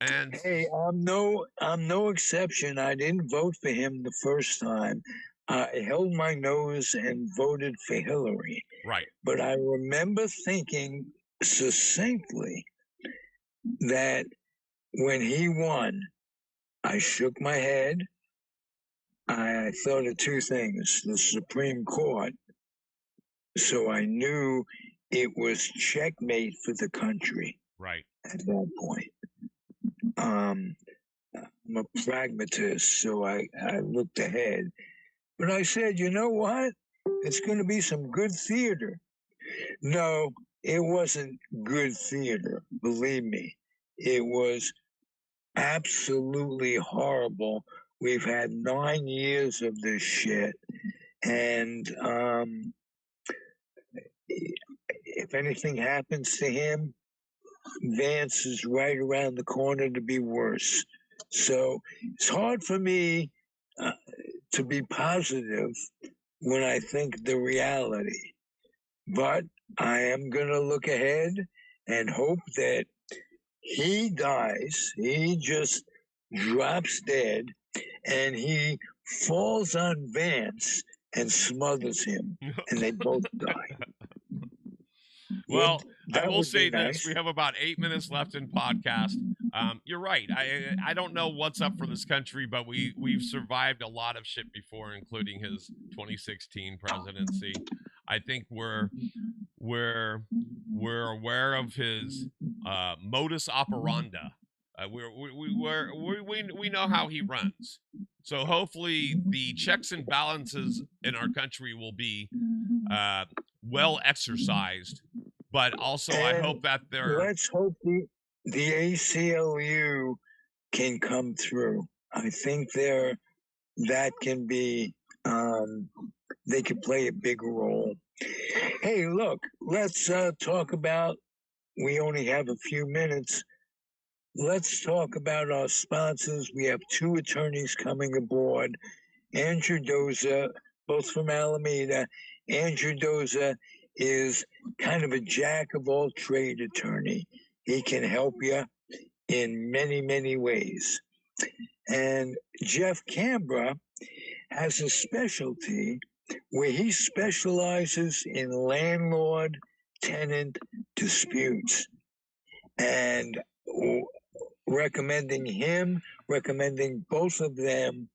[SPEAKER 1] And
[SPEAKER 2] Hey, I'm no exception. I didn't vote for him the first time. I held my nose and voted for Hillary.
[SPEAKER 1] right,
[SPEAKER 2] But I remember thinking succinctly that when he won, I shook my head. I thought of two things: the Supreme Court, so I knew it was checkmate for the country
[SPEAKER 1] right.
[SPEAKER 2] at that point. I'm a pragmatist, so I looked ahead. But I said, you know what? It's going to be some good theater. No, it wasn't good theater, believe me. It was absolutely horrible. We've had 9 years of this shit. And if anything happens to him, Vance is right around the corner to be worse. So it's hard for me to be positive when I think the reality. But I am going to look ahead and hope that he dies. He just drops dead and he falls on Vance and smothers him, and they both die.
[SPEAKER 1] Well, I
[SPEAKER 2] That
[SPEAKER 1] will
[SPEAKER 2] would be
[SPEAKER 1] say this:
[SPEAKER 2] nice.
[SPEAKER 1] we have about 8 minutes left in podcast. You're right. I don't know what's up for this country, but we've survived a lot of shit before, including his 2016 presidency. I think we're aware of his modus operandi. We know how he runs. So hopefully the checks and balances in our country will be well exercised. But also, I
[SPEAKER 2] And
[SPEAKER 1] hope that they're
[SPEAKER 2] let's hope the ACLU can come through. I think that can be they can play a big role. Hey, look, let's talk about. We only have a few minutes. Let's talk about our sponsors. We have two attorneys coming aboard. Andrew Doza, both from Alameda. Andrew Doza is kind of a jack of all trade attorney. He can help you in many, many ways. And Jeff Canberra has a specialty where he specializes in landlord tenant disputes. And recommending both of them,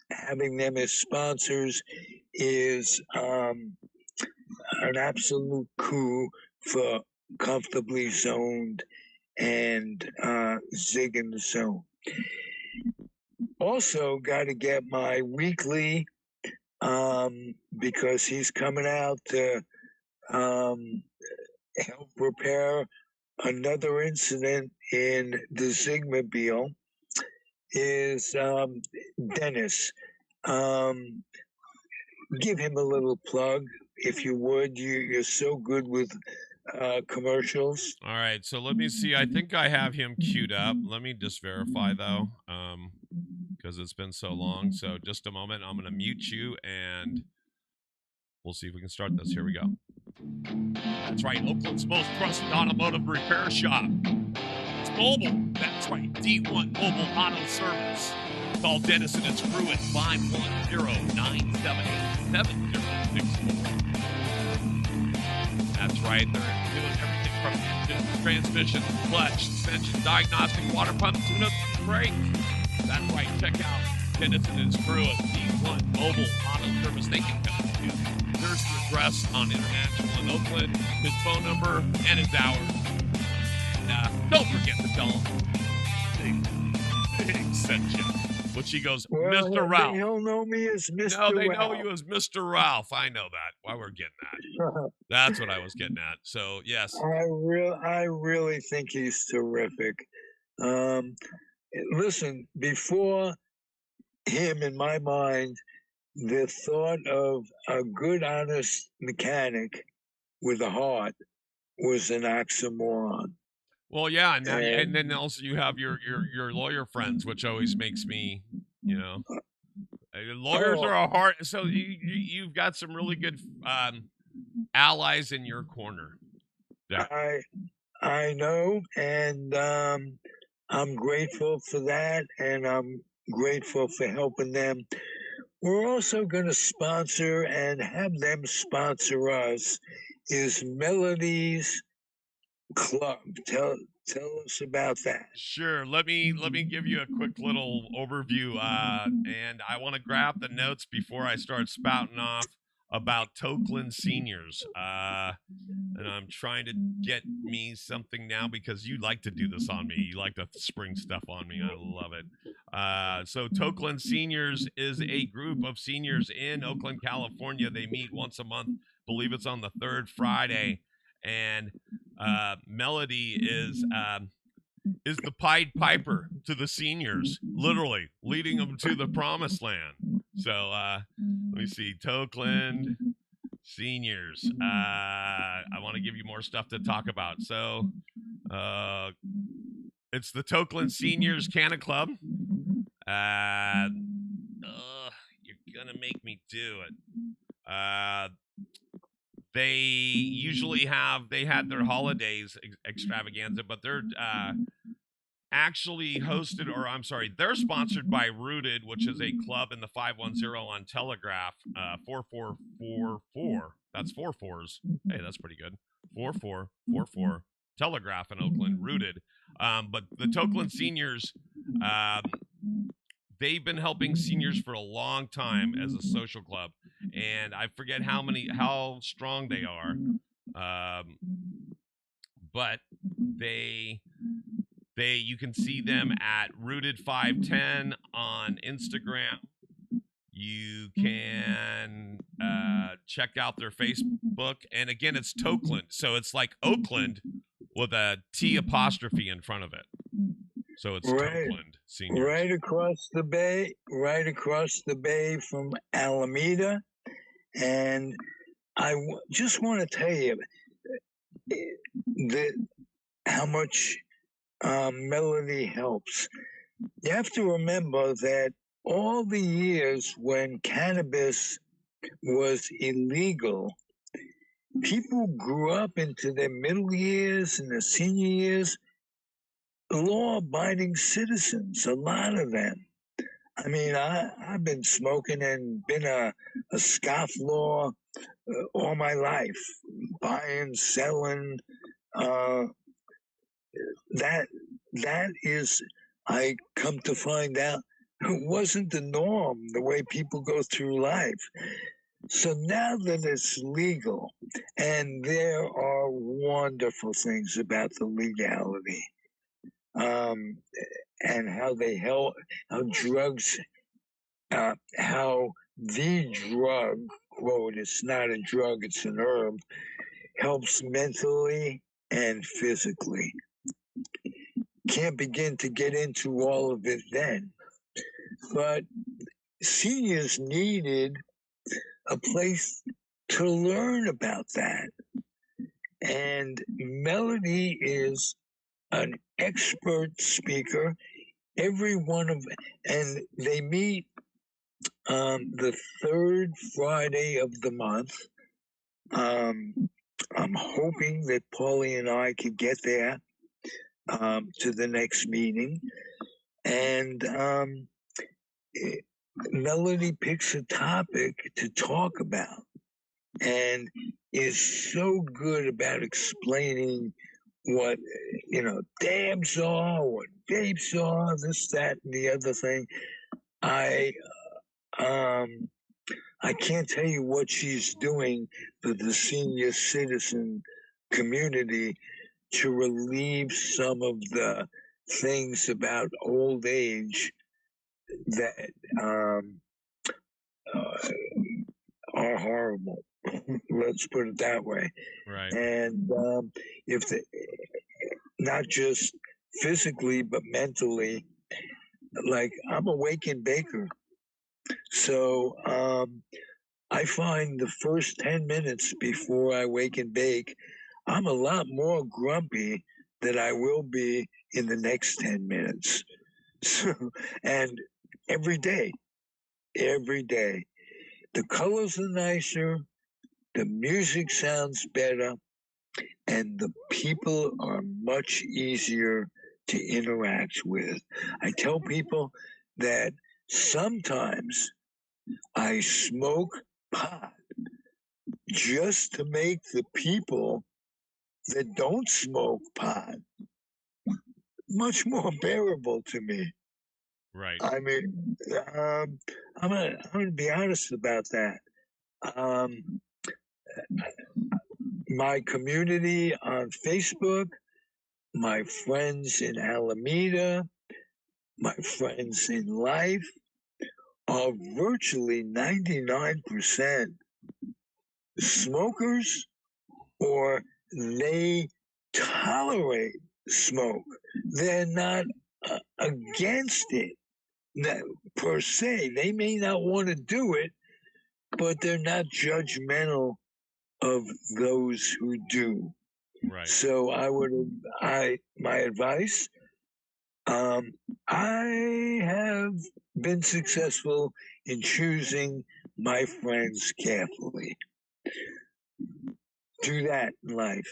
[SPEAKER 2] having them as sponsors is an absolute coup for Comfortably Zoned and Zig in the Zone. Also, got to get my weekly because he's coming out to help repair another incident in the Zigmobile. Is Dennis. Give him a little plug, if you would. You're so good with commercials.
[SPEAKER 1] all right. So let me see. I think I have him queued up. Let me just verify though, because it's been so long. So just a moment. I'm going to mute you and we'll see if we can start this. Here we go. That's right. Oakland's most trusted automotive repair shop. It's mobile. That's right. D1 Mobile Auto Service. Call Dennis and his crew at 510-978-7064. That's right. They're doing everything from engine, transmission, clutch, suspension, diagnostic, water pump, tune-up, brake. That's right. Check out Dennis and his crew at D1 Mobile Auto Service. They can help you. There's the address on International in Oakland, his phone number, and his hours. And don't forget to tell him Big sent you. which he goes,
[SPEAKER 2] Well,
[SPEAKER 1] Mr. Ralph.
[SPEAKER 2] he'll know me as
[SPEAKER 1] No,
[SPEAKER 2] Mr.
[SPEAKER 1] they know
[SPEAKER 2] Ralph.
[SPEAKER 1] you as Mr. Ralph. I know that. Why we're getting that. That's what I was getting at. So yes.
[SPEAKER 2] I really think he's terrific. Um, Listen, before him, in my mind, the thought of a good, honest mechanic with a heart was an oxymoron.
[SPEAKER 1] Well, yeah, and now and then
[SPEAKER 2] And
[SPEAKER 1] also you have your lawyer friends, which always makes me, you know, lawyers are
[SPEAKER 2] oh,
[SPEAKER 1] a hard. So you've got some really good allies in your corner. Yeah.
[SPEAKER 2] I I know, and I'm grateful for that, and I'm grateful for helping them. We're also going to sponsor and have them sponsor us. Is Melody's Club? Tell us about that.
[SPEAKER 1] Sure. Let me give you a quick little overview. And I want to grab the notes before I start spouting off about Tokeland seniors. And I'm trying to get me something now because you like to do this on me. You like to spring stuff on me. I love it. So Tokeland Seniors is a group of seniors in Oakland, California. They meet once a month. Believe it's on the third Friday, and Melody is the Pied Piper to the seniors, literally leading them to the promised land. So let me see, Tokeland seniors. I want to give you more stuff to talk about. So it's the Tokeland Seniors Canna Club. You're gonna make me do it. They usually they had their holidays extravaganza, but they're actually hosted, or I'm sorry, they're sponsored by Rooted, which is a club in the 510 on Telegraph, 4444. That's four fours. Hey, that's pretty good. 4444 Telegraph in Oakland, Rooted. But the Tokeland seniors, um, they've been helping seniors for a long time as a social club, and I forget how strong they are, but they you can see them at Rooted 510 on Instagram. You can check out their Facebook, and again, it's Tokeland, so it's like Oakland with a T apostrophe in front of it. So it's
[SPEAKER 2] Right,
[SPEAKER 1] Tokeland Seniors.
[SPEAKER 2] right across the bay from Alameda, and just want to tell you that how much melody helps. You have to remember that all the years when cannabis was illegal, people grew up into their middle years and their senior years law abiding citizens, a lot of them. I mean, I've been smoking and been a scofflaw all my life, buying, selling. Uh, that that is, I come to find out, wasn't the norm. The way people go through life. So now that it's legal, and there are wonderful things about the legality, um, and how they help, how drugs, how the drug, quote, it's not a drug, it's an herb, helps mentally and physically. Can't begin to get into all of it then. But seniors needed a place to learn about that. And Melody is an expert speaker. Every one of, and they meet the third Friday of the month. I'm hoping that Paulie and I could get there to the next meeting. And Melody picks a topic to talk about and is so good about explaining what, dabs are, what vapes are, this, that, and the other thing. I um I can't tell you what she's doing for the senior citizen community to relieve some of the things about old age that uh, are horrible. Let's put it that way.
[SPEAKER 1] Right.
[SPEAKER 2] And if the, not just physically but mentally, like I'm a wake and baker, so I find the first 10 minutes before I wake and bake, I'm a lot more grumpy than I will be in the next 10 minutes. So, and every day, every day, the colors are nicer, the music sounds better, and the people are much easier to interact with. I tell people that sometimes I smoke pot just to make the people that don't smoke pot much more bearable to me.
[SPEAKER 1] Right.
[SPEAKER 2] I mean, I'm gonna be honest about that. Um, my community on Facebook, my friends in Alameda, my friends in life are virtually 99% smokers or they tolerate smoke. They're not against it per se. They may not want to do it, but they're not judgmental of those who do.
[SPEAKER 1] Right.
[SPEAKER 2] So my advice, um, I have been successful in choosing my friends carefully. Do that in life.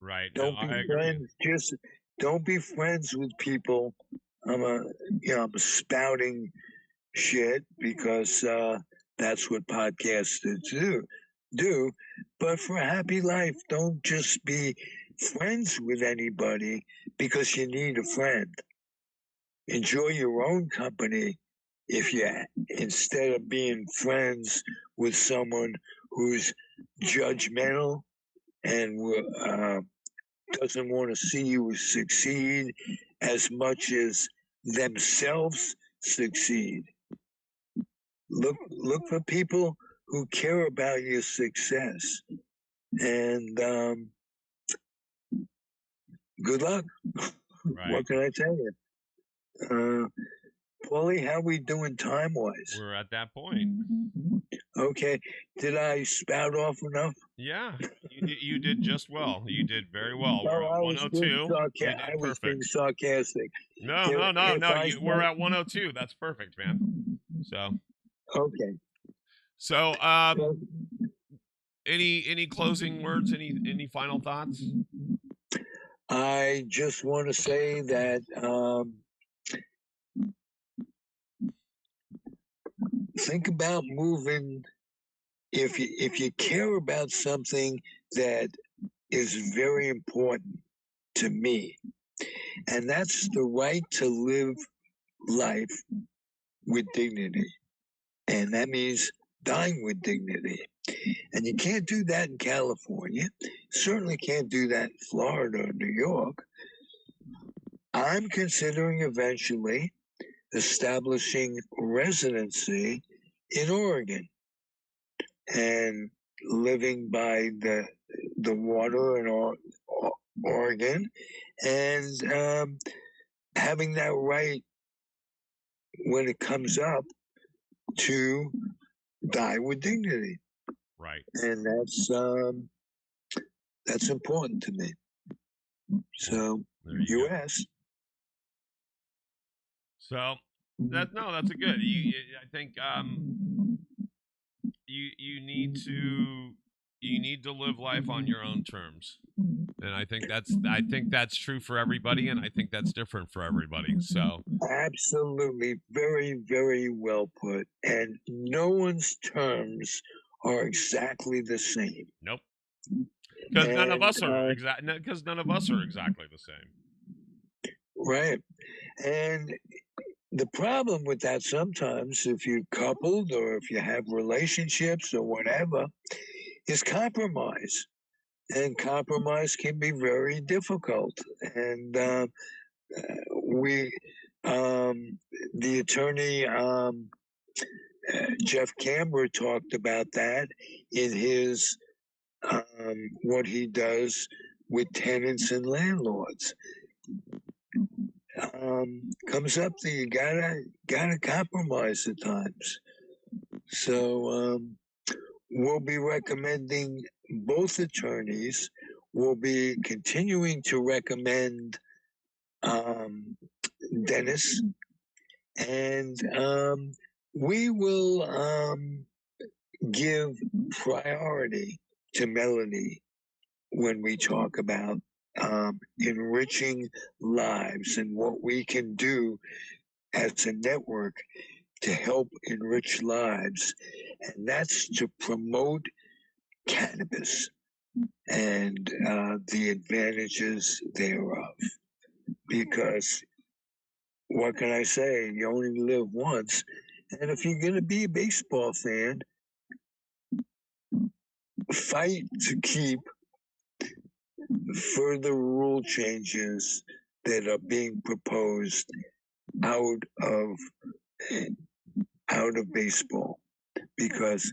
[SPEAKER 1] Right. No,
[SPEAKER 2] Don't be
[SPEAKER 1] I agree.
[SPEAKER 2] friends. Just don't be friends with people. I'm a, I'm spouting shit because that's what podcasters do. But for a happy life, don't just be friends with anybody because you need a friend. Enjoy your own company if you instead of being friends with someone who's judgmental and doesn't want to see you succeed as much as themselves succeed. Look for people who care about your success, and good luck.
[SPEAKER 1] Right.
[SPEAKER 2] What can I tell you? Paulie, how we doing time wise?
[SPEAKER 1] We're at that point.
[SPEAKER 2] Okay, did I spout off enough?
[SPEAKER 1] Yeah. You did just well. You did very well. We're
[SPEAKER 2] No,
[SPEAKER 1] at 102. You
[SPEAKER 2] I
[SPEAKER 1] did
[SPEAKER 2] was being
[SPEAKER 1] perfect.
[SPEAKER 2] sarcastic.
[SPEAKER 1] No,
[SPEAKER 2] If,
[SPEAKER 1] no, no,
[SPEAKER 2] if
[SPEAKER 1] no.
[SPEAKER 2] I
[SPEAKER 1] We're
[SPEAKER 2] said,
[SPEAKER 1] at 102. That's perfect, man. So,
[SPEAKER 2] okay,
[SPEAKER 1] so
[SPEAKER 2] so
[SPEAKER 1] any closing words, any final thoughts?
[SPEAKER 2] I just want to say that think about moving if you care about something that is very important to me, and that's the right to live life with dignity, and that means dying with dignity. And you can't do that in California. Certainly can't do that in Florida or New York. I'm considering eventually establishing residency in Oregon and living by the water in Oregon and having that right when it comes up to die with dignity,
[SPEAKER 1] Right.
[SPEAKER 2] and that's important to me.
[SPEAKER 1] Well,
[SPEAKER 2] So,
[SPEAKER 1] there you go.
[SPEAKER 2] U.S.
[SPEAKER 1] So that's a good. I think you need to live life on your own terms. And I think that's true for everybody and I think that's different for everybody. So,
[SPEAKER 2] Absolutely, very, very well put. And no one's terms are exactly the same.
[SPEAKER 1] nope. Cuz none of
[SPEAKER 2] And
[SPEAKER 1] us are none of us are exactly the same.
[SPEAKER 2] right. And the problem with that sometimes, if you're coupled or if you have relationships or whatever, is compromise. And compromise can be very difficult. And we The attorney, Jeff Camber, talked about that in his what he does with tenants and landlords. Comes up that you gotta compromise at times. So we'll be recommending both attorneys. We'll be continuing to recommend Dennis, and we will give priority to Melanie when we talk about enriching lives and what we can do as a network to help enrich lives. And that's to promote cannabis and the advantages thereof. Because what can I say? You only live once. And if you're going to be a baseball fan, fight to keep further rule changes that are being proposed out of baseball, because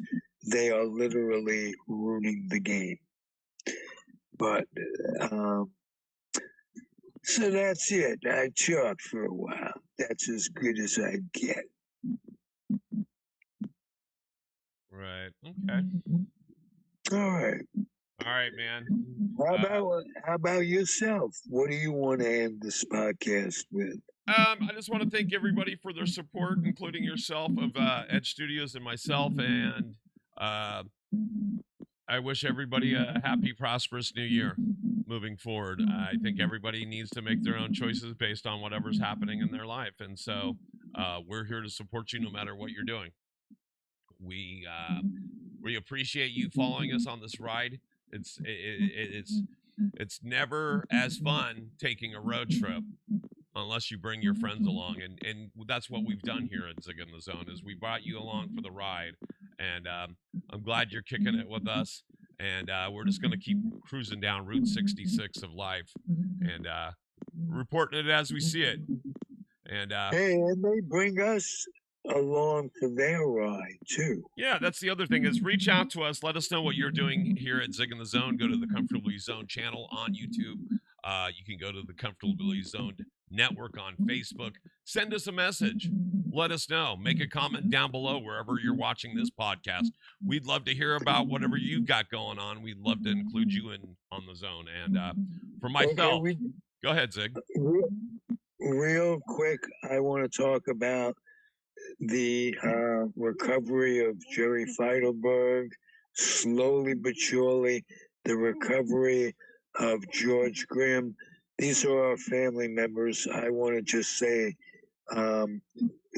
[SPEAKER 2] they are literally ruining the game. But so that's it. I talked for a while. That's as good as I get.
[SPEAKER 1] Right. Okay.
[SPEAKER 2] All right.
[SPEAKER 1] All right, man.
[SPEAKER 2] How about yourself? What do you want to end this podcast with?
[SPEAKER 1] I just want to thank everybody for their support, including yourself of Edge Studios and myself. And I wish everybody a happy, prosperous new year moving forward. I think everybody needs to make their own choices based on whatever's happening in their life. And so we're here to support you no matter what you're doing. We appreciate you following us on this ride. It's never as fun taking a road trip unless you bring your friends along, and that's what we've done here at Zig in the Zone, is we brought you along for the ride, and I'm glad you're kicking it with us, and we're just going to keep cruising down Route 66 of life and reporting it as we see it. And
[SPEAKER 2] hey, and they bring us along for their ride too.
[SPEAKER 1] Yeah, that's the other thing, is reach out to us. Let us know what you're doing here at Zig in the Zone. Go to the Comfortably Zoned channel on YouTube. You can go to the Comfortably Zoned network on Facebook. Send us a message. Let us know. Make a comment down below wherever you're watching this podcast. We'd love to hear about whatever you got going on. We'd love to include you in on the zone. And for myself, go ahead, Zig.
[SPEAKER 2] Real quick, I want to talk about the recovery of Jerry Feidelberg, slowly but surely, the recovery of George Grimm. These are our family members. I want to just say,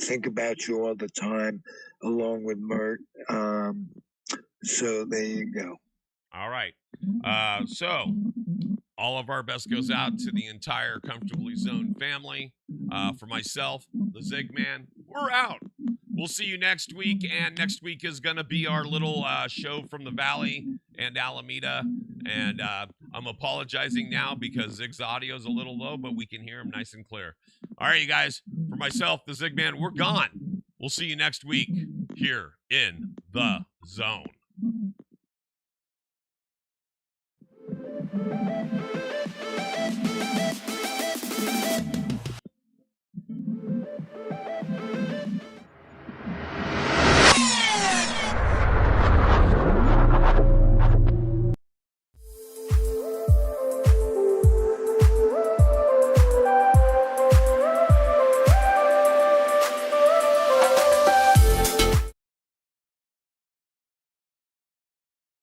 [SPEAKER 2] think about you all the time, along with Mert. So there you go.
[SPEAKER 1] All right. So all of our best goes out to the entire Comfortably Zoned family. For myself, the Zig Man, we're out. We'll see you next week, and next week is going to be our little show from the Valley and Alameda, and I'm apologizing now because Zig's audio is a little low, but we can hear him nice and clear. All right, you guys, for myself, the Zig Man, we're gone. We'll see you next week here in the Zone.